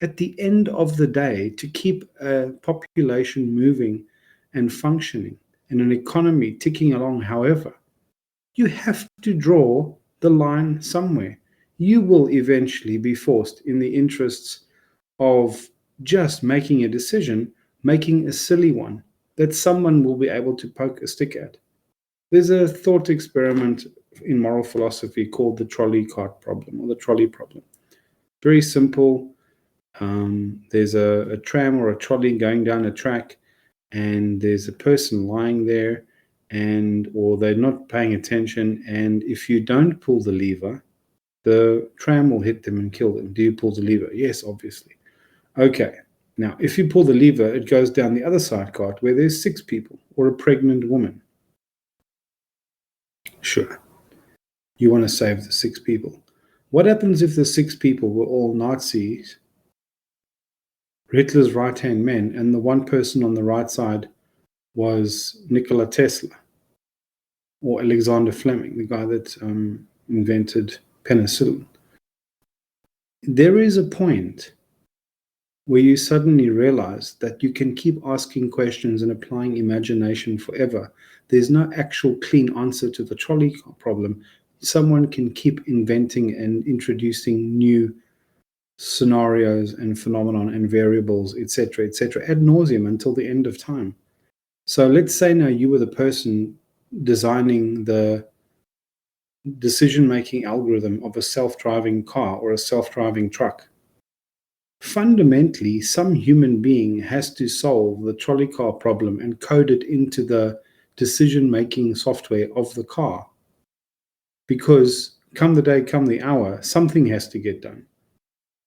At the end of the day, to keep a population moving and functioning and an economy ticking along, however, you have to draw the line somewhere. You will eventually be forced, in the interests of just making a decision, making a silly one that someone will be able to poke a stick at. There's a thought experiment in moral philosophy called the trolley cart problem or the trolley problem. Very simple. There's a tram or a trolley going down a track, and there's a person lying there, or they're not paying attention. And if you don't pull the lever, the tram will hit them and kill them. Do you pull the lever? Yes, obviously. Okay. Now, if you pull the lever, it goes down the other side cart where there's 6 people or a pregnant woman. Sure. You want to save the 6 people. What happens if the 6 people were all Nazis, Hitler's right-hand men, and the one person on the right side was Nikola Tesla or Alexander Fleming, the guy that invented penicillin? There is a point where you suddenly realize that you can keep asking questions and applying imagination forever. There's no actual clean answer to the trolley problem. Someone can keep inventing and introducing new scenarios and phenomenon and variables, etc., ad nauseum until the end of time. So let's say now you were the person designing the decision-making algorithm of a self-driving car or a self-driving truck. Fundamentally, some human being has to solve the trolley car problem and code it into the decision-making software of the car. Because come the day, come the hour, something has to get done.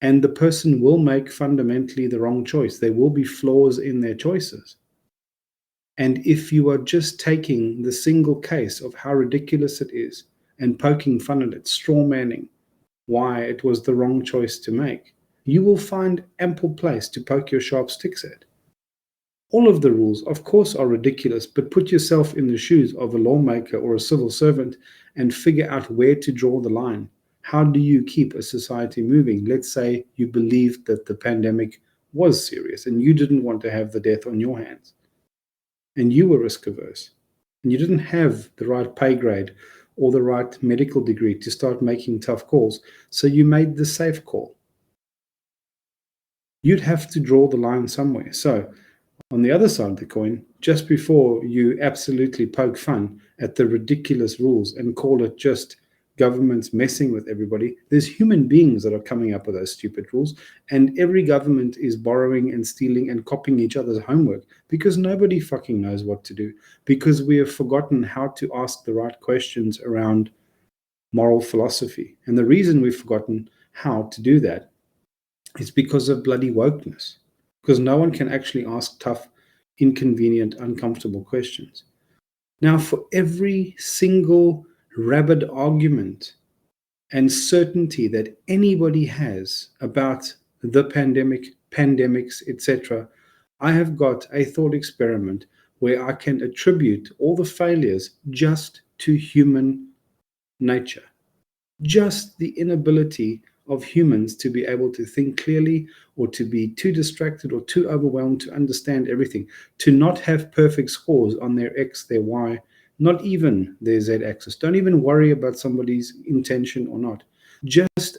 And the person will make fundamentally the wrong choice. There will be flaws in their choices. And if you are just taking the single case of how ridiculous it is and poking fun at it, straw manning why it was the wrong choice to make, you will find ample place to poke your sharp sticks at. All of the rules, of course, are ridiculous, but put yourself in the shoes of a lawmaker or a civil servant and figure out where to draw the line. How do you keep a society moving? Let's say you believed that the pandemic was serious and you didn't want to have the death on your hands. And you were risk averse. And you didn't have the right pay grade or the right medical degree to start making tough calls. So you made the safe call. You'd have to draw the line somewhere. So on the other side of the coin, just before you absolutely poke fun at the ridiculous rules and call it just governments messing with everybody, there's human beings that are coming up with those stupid rules. And every government is borrowing and stealing and copying each other's homework because nobody fucking knows what to do, because we have forgotten how to ask the right questions around moral philosophy. And the reason we've forgotten how to do that is because of bloody wokeness, because no one can actually ask tough, inconvenient, uncomfortable questions. Now, for every single rabid argument and certainty that anybody has about the pandemic, pandemics, etc., I have got a thought experiment where I can attribute all the failures just to human nature, just the inability of humans to be able to think clearly, or to be too distracted or too overwhelmed to understand everything, to not have perfect scores on their X, their Y, not even their Z axis. Don't even worry about somebody's intention or not. Just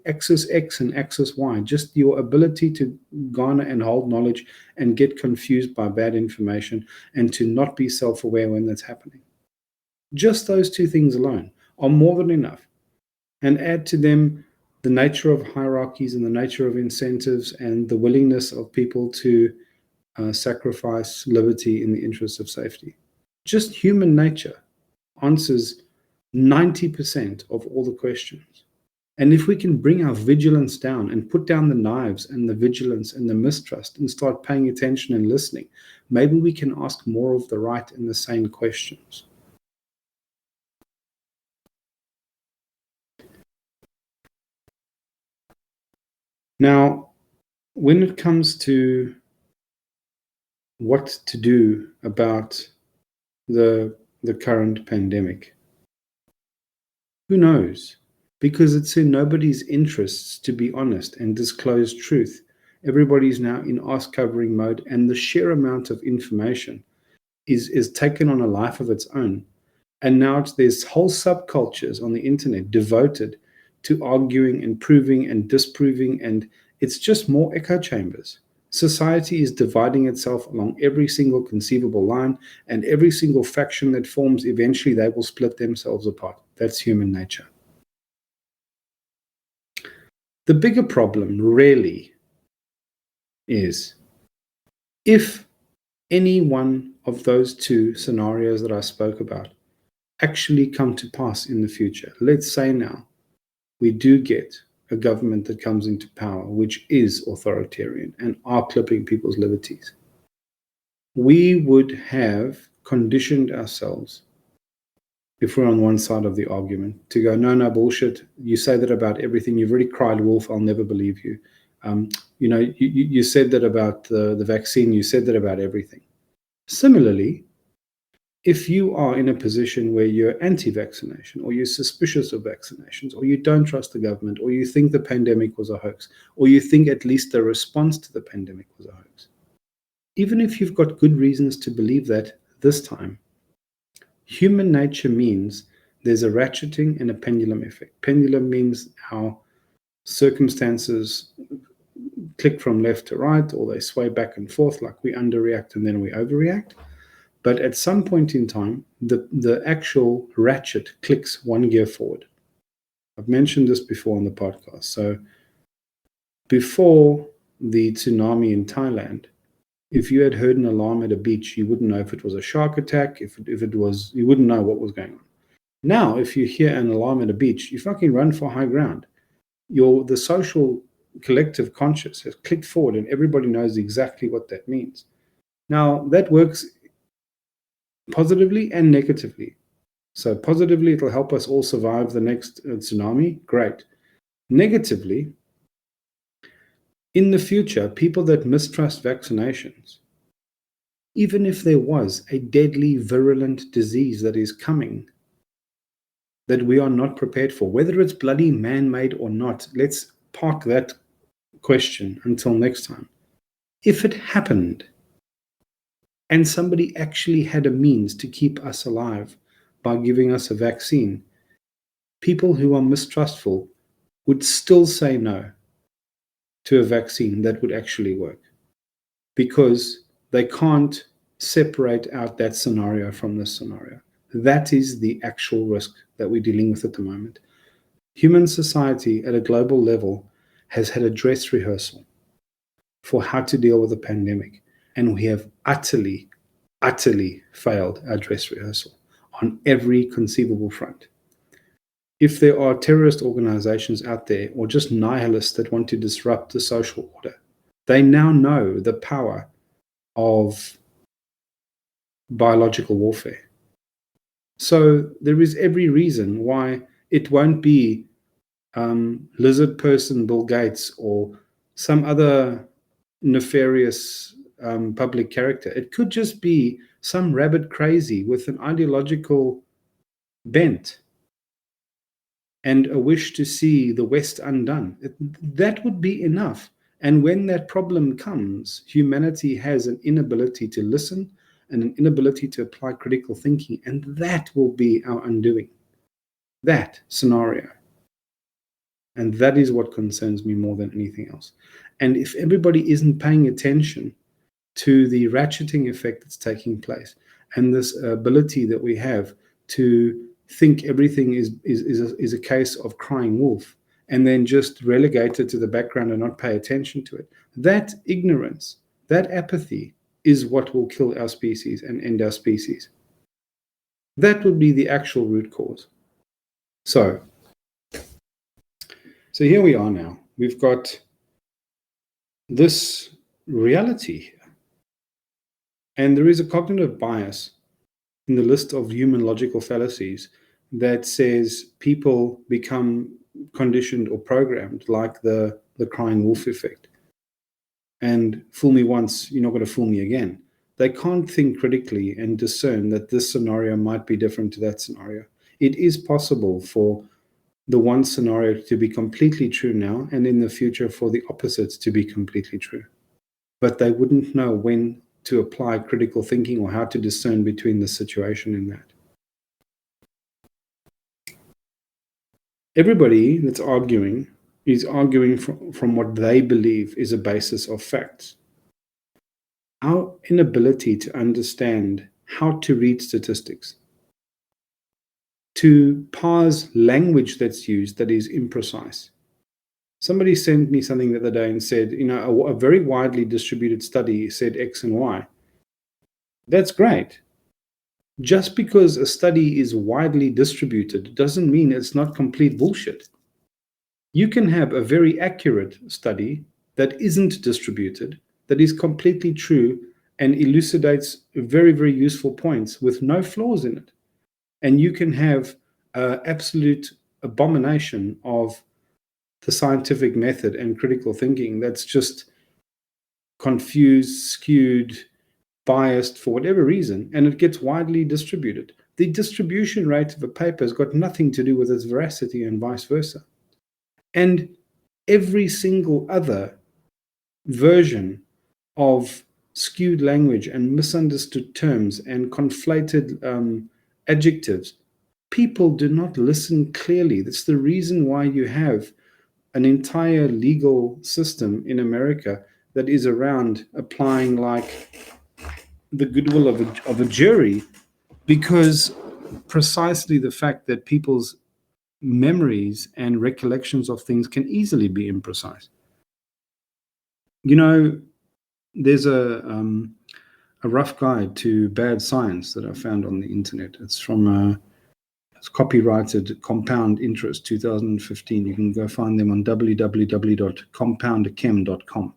axis X and axis Y, just your ability to garner and hold knowledge and get confused by bad information and to not be self-aware when that's happening. Just those two things alone are more than enough. And add to them the nature of hierarchies and the nature of incentives and the willingness of people to sacrifice liberty in the interest of safety. Just human nature answers 90% of all the questions. And if we can bring our vigilance down and put down the knives and the vigilance and the mistrust and start paying attention and listening, maybe we can ask more of the right and the sane questions. Now, when it comes to what to do about the current pandemic, who knows? Because it's in nobody's interests to be honest and disclose truth. Everybody's now in arse covering mode, and the sheer amount of information is taken on a life of its own. And now there's whole subcultures on the internet devoted to arguing and proving and disproving, and it's just more echo chambers. Society is dividing itself along every single conceivable line, and every single faction that forms, eventually they will split themselves apart. That's human nature. The bigger problem really is if any one of those two scenarios that I spoke about actually come to pass in the future. Let's say now we do get a government that comes into power which is authoritarian and are clipping people's liberties. We would have conditioned ourselves, if we're on one side of the argument, to go, no, bullshit. You say that about everything. You've already cried wolf. I'll never believe you. You said that about the vaccine. You said that about everything. Similarly, if you are in a position where you're anti-vaccination, or you're suspicious of vaccinations, or you don't trust the government, or you think the pandemic was a hoax, or you think at least the response to the pandemic was a hoax, even if you've got good reasons to believe that this time, human nature means there's a ratcheting and a pendulum effect. Pendulum means how circumstances click from left to right, or they sway back and forth, like we underreact and then we overreact. But at some point in time, the actual ratchet clicks one gear forward. I've mentioned this before on the podcast. So before the tsunami in Thailand, if you had heard an alarm at a beach, you wouldn't know if it was a shark attack, if it was, you wouldn't know what was going on. Now, if you hear an alarm at a beach, you fucking run for high ground. The social collective conscious has clicked forward, and everybody knows exactly what that means. Now, that works positively and negatively. So positively, it'll help us all survive the next tsunami. Great. Negatively, in the future, people that mistrust vaccinations, even if there was a deadly, virulent disease that is coming that we are not prepared for, whether it's bloody man-made or not, let's park that question until next time. If it happened and somebody actually had a means to keep us alive by giving us a vaccine, people who are mistrustful would still say no. to a vaccine that would actually work, because they can't separate out that scenario from this scenario. That is the actual risk that we're dealing with at the moment. Human society at a global level has had a dress rehearsal for how to deal with a pandemic, and we have utterly failed our dress rehearsal on every conceivable front. If there are terrorist organizations out there, or just nihilists that want to disrupt the social order, they now know the power of biological warfare. So there is every reason why it won't be lizard person Bill Gates or some other nefarious public character. It could just be some rabid crazy with an ideological bent and a wish to see the West undone. That would be enough. And when that problem comes, humanity has an inability to listen and an inability to apply critical thinking, and that will be our undoing. That scenario. And that is what concerns me more than anything else. And if everybody isn't paying attention to the ratcheting effect that's taking place, and this ability that we have to think everything is a case of crying wolf, and then just relegate it to the background and not pay attention to it, that ignorance, that apathy is what will kill our species and end our species. That would be the actual root cause. So here we are now. We've got this reality here. And there is a cognitive bias in the list of human logical fallacies that says people become conditioned or programmed like the crying wolf effect. And fool me once, you're not going to fool me again. They can't think critically and discern that this scenario might be different to that scenario. It is possible for the one scenario to be completely true now, and in the future for the opposites to be completely true. But they wouldn't know when to apply critical thinking or how to discern between the situation in that. Everybody that's arguing is arguing from what they believe is a basis of facts. Our inability to understand how to read statistics, to parse language that's used that is imprecise. Somebody sent me something the other day and said, a very widely distributed study said X and Y. That's great. Just because a study is widely distributed doesn't mean it's not complete bullshit. You can have a very accurate study that isn't distributed, that is completely true and elucidates very, very useful points with no flaws in it. And you can have absolute abomination of the scientific method and critical thinking that's just confused, skewed, biased for whatever reason, and it gets widely distributed. The distribution rate of a paper has got nothing to do with its veracity and vice versa. And every single other version of skewed language and misunderstood terms and conflated adjectives, people do not listen clearly. That's the reason why you have an entire legal system in America that is around applying like the goodwill of a jury, because precisely the fact that people's memories and recollections of things can easily be imprecise. There's a rough guide to bad science that I found on the internet. It's from it's copyrighted Compound Interest 2015. You can go find them on www.compoundchem.com.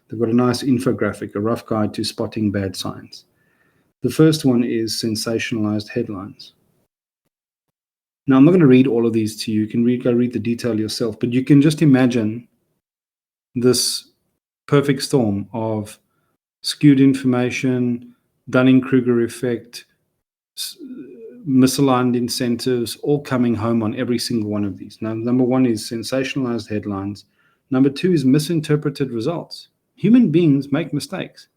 They've got a nice infographic, a rough guide to spotting bad science. The first one is Sensationalized Headlines. Now, I'm not going to read all of these to you. You can go read the detail yourself, but you can just imagine this perfect storm of skewed information, Dunning-Kruger Effect, misaligned incentives, all coming home on every single one of these. Now, number one is sensationalized headlines. Number two is misinterpreted results. Human beings make mistakes,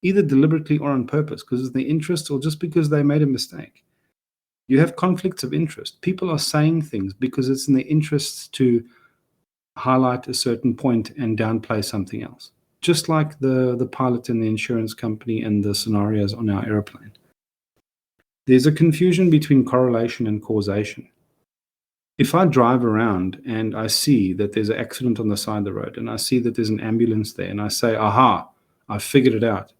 either deliberately or on purpose, because of their interest or just because they made a mistake. You have conflicts of interest. People are saying things because it's in their interests to highlight a certain point and downplay something else. Just like the pilot in the insurance company and the scenarios on our airplane. There's a confusion between correlation and causation. If I drive around and I see that there's an accident on the side of the road and I see that there's an ambulance there and I say, aha, I figured it out.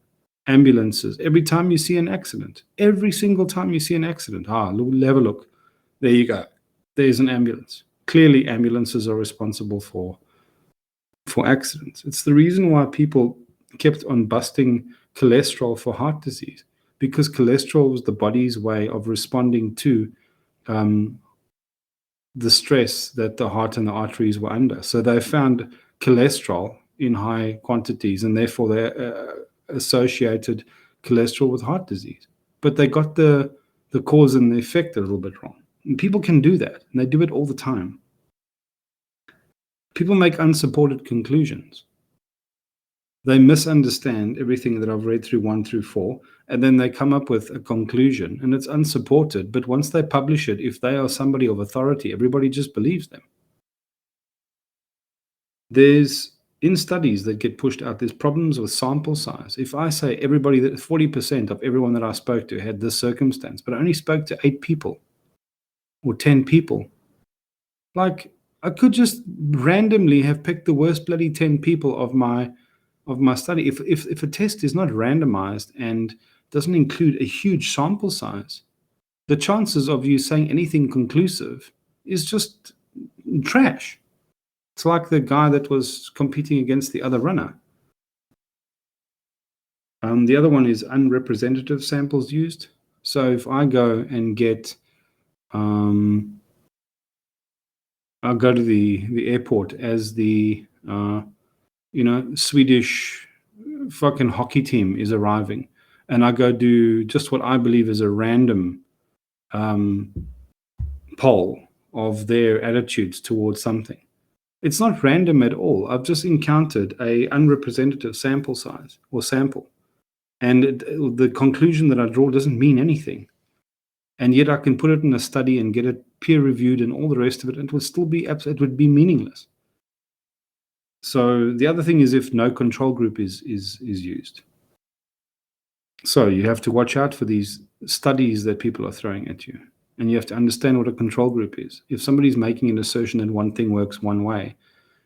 Ambulances, every time you see an accident, every single time you see an accident, have a look. There you go. There's an ambulance. Clearly, ambulances are responsible for accidents. It's the reason why people kept on busting cholesterol for heart disease, because cholesterol was the body's way of responding to the stress that the heart and the arteries were under. So they found cholesterol in high quantities, and therefore they associated cholesterol with heart disease. But they got the cause and the effect a little bit wrong. And people can do that, and they do it all the time. People make unsupported conclusions. They misunderstand everything that I've read through 1 through 4, and then they come up with a conclusion, and it's unsupported. But once they publish it, if they are somebody of authority, everybody just believes them. In studies that get pushed out, there's problems with sample size. If I say everybody, that 40% of everyone that I spoke to had this circumstance, but I only spoke to 8 people or 10 people, like I could just randomly have picked the worst bloody 10 people of my study. If a test is not randomized and doesn't include a huge sample size, the chances of you saying anything conclusive is just trash. It's like the guy that was competing against the other runner. The other one is unrepresentative samples used. So if I go and get, I'll go to the airport as the Swedish fucking hockey team is arriving, and I go do just what I believe is a random poll of their attitudes towards something. It's not random at all. I've just encountered a unrepresentative sample size or sample, and the conclusion that I draw doesn't mean anything. And yet I can put it in a study and get it peer reviewed and all the rest of it, and it would still be it would be meaningless. So the other thing is if no control group is used. So you have to watch out for these studies that people are throwing at you, and you have to understand what a control group is. If somebody's making an assertion that one thing works one way,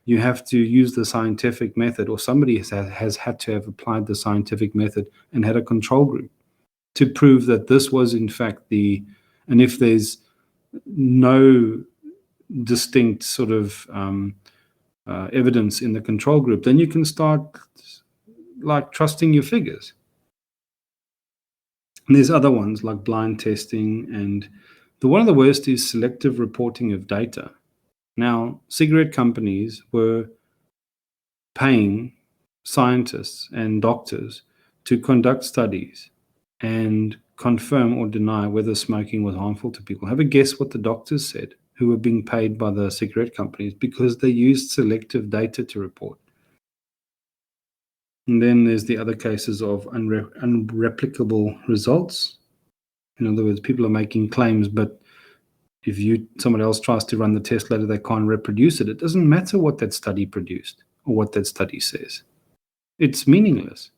you have to use the scientific method, or somebody has had to have applied the scientific method and had a control group to prove that this was in fact and if there's no distinct sort of evidence in the control group, then you can start like trusting your figures. And there's other ones like blind testing, and one of the worst is selective reporting of data. Now, cigarette companies were paying scientists and doctors to conduct studies and confirm or deny whether smoking was harmful to people. Have a guess what the doctors said who were being paid by the cigarette companies, because they used selective data to report. And then there's the other cases of unreplicable results. In other words, people are making claims, but if someone else tries to run the test later, they can't reproduce it. It doesn't matter what that study produced or what that study says. It's meaningless.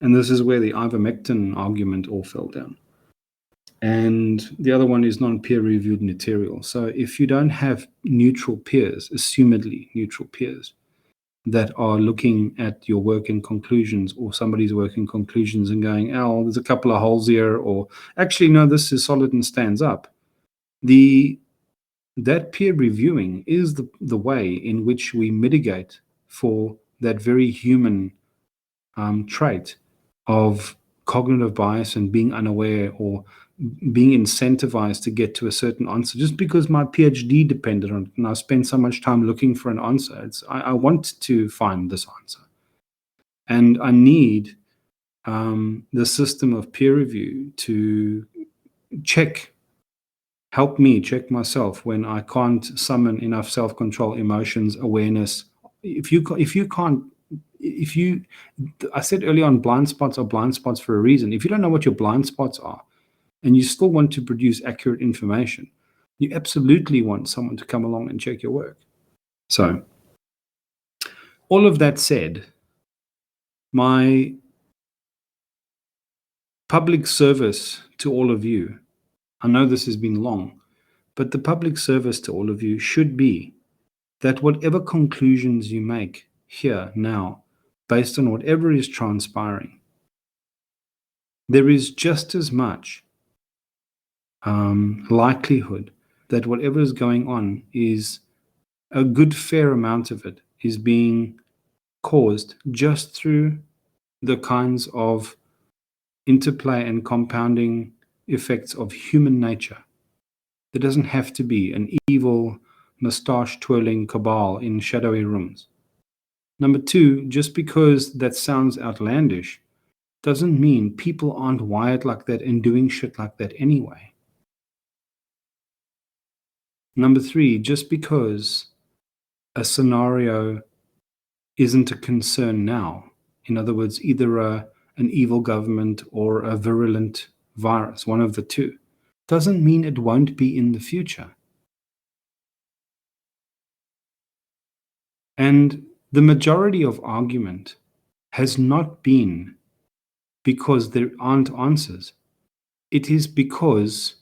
And this is where the ivermectin argument all fell down. And the other one is non-peer-reviewed material. So if you don't have neutral peers, assumedly neutral peers, that are looking at your work and conclusions, or somebody's work and conclusions and going, oh, there's a couple of holes here, or actually, no, this is solid and stands up. That peer reviewing is the way in which we mitigate for that very human trait of cognitive bias and being unaware or being incentivized to get to a certain answer. Just because my PhD depended on it and I spent so much time looking for an answer, I want to find this answer. And I need the system of peer review to help me check myself when I can't summon enough self-control, emotions, awareness. I said earlier on, blind spots are blind spots for a reason. If you don't know what your blind spots are and you still want to produce accurate information, you absolutely want someone to come along and check your work. So, all of that said, my public service to all of you, I know this has been long, but the public service to all of you should be that whatever conclusions you make here now, based on whatever is transpiring, there is just as much likelihood that whatever is going on is a good fair amount of it is being caused just through the kinds of interplay and compounding effects of human nature. There doesn't have to be an evil, mustache twirling cabal in shadowy rooms. Number two, just because that sounds outlandish doesn't mean people aren't wired like that and doing shit like that anyway. Number three, just because a scenario isn't a concern now, in other words, either an evil government or a virulent virus, one of the two, doesn't mean it won't be in the future. And the majority of argument has not been because there aren't answers. It is because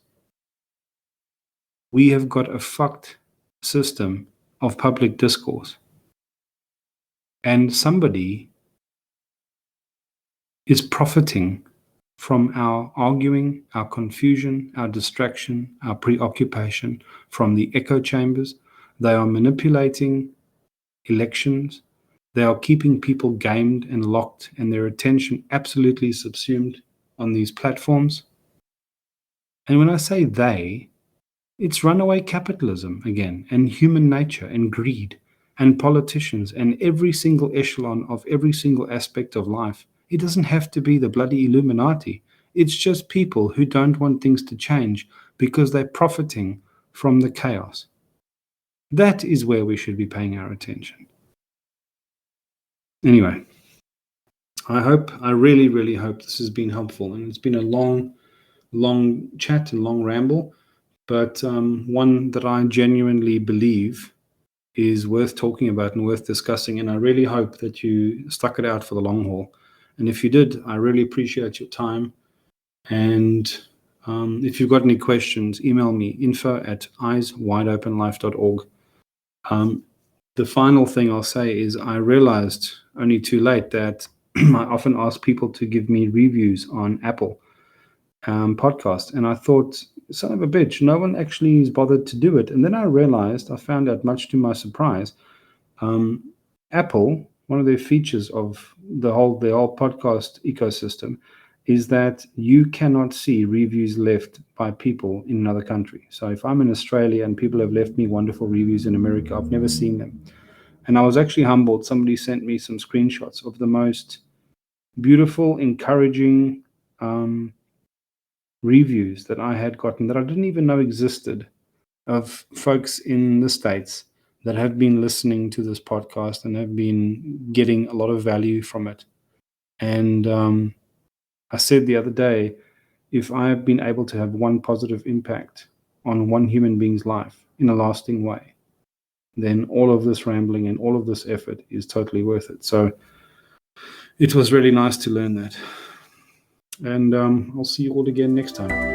we have got a fucked system of public discourse. And somebody is profiting from our arguing, our confusion, our distraction, our preoccupation from the echo chambers. They are manipulating elections. They are keeping people gamed and locked and their attention absolutely subsumed on these platforms. And when I say they, it's runaway capitalism again, and human nature and greed and politicians and every single echelon of every single aspect of life. It doesn't have to be the bloody Illuminati. It's just people who don't want things to change because they're profiting from the chaos. That is where we should be paying our attention. Anyway, I really, really hope this has been helpful. And it's been a long chat and long ramble, but one that I genuinely believe is worth talking about and worth discussing. And I really hope that you stuck it out for the long haul. And if you did, I really appreciate your time. And if you've got any questions, email me, info@eyeswideopenlife.org. The final thing I'll say is I realized only too late that I often ask people to give me reviews on Apple podcast. And I thought, son of a bitch, no one actually is bothered to do it. And then I realized, I found out much to my surprise, Apple, one of their features of the whole podcast ecosystem is that you cannot see reviews left by people in another country. So if I'm in Australia and people have left me wonderful reviews in America, I've never seen them. And I was actually humbled. Somebody sent me some screenshots of the most beautiful, encouraging reviews that I had gotten that I didn't even know existed, of folks in the States that have been listening to this podcast and have been getting a lot of value from it. And I said the other day, if I have been able to have one positive impact on one human being's life in a lasting way, then all of this rambling and all of this effort is totally worth it. So it was really nice to learn that. And I'll see you all again next time.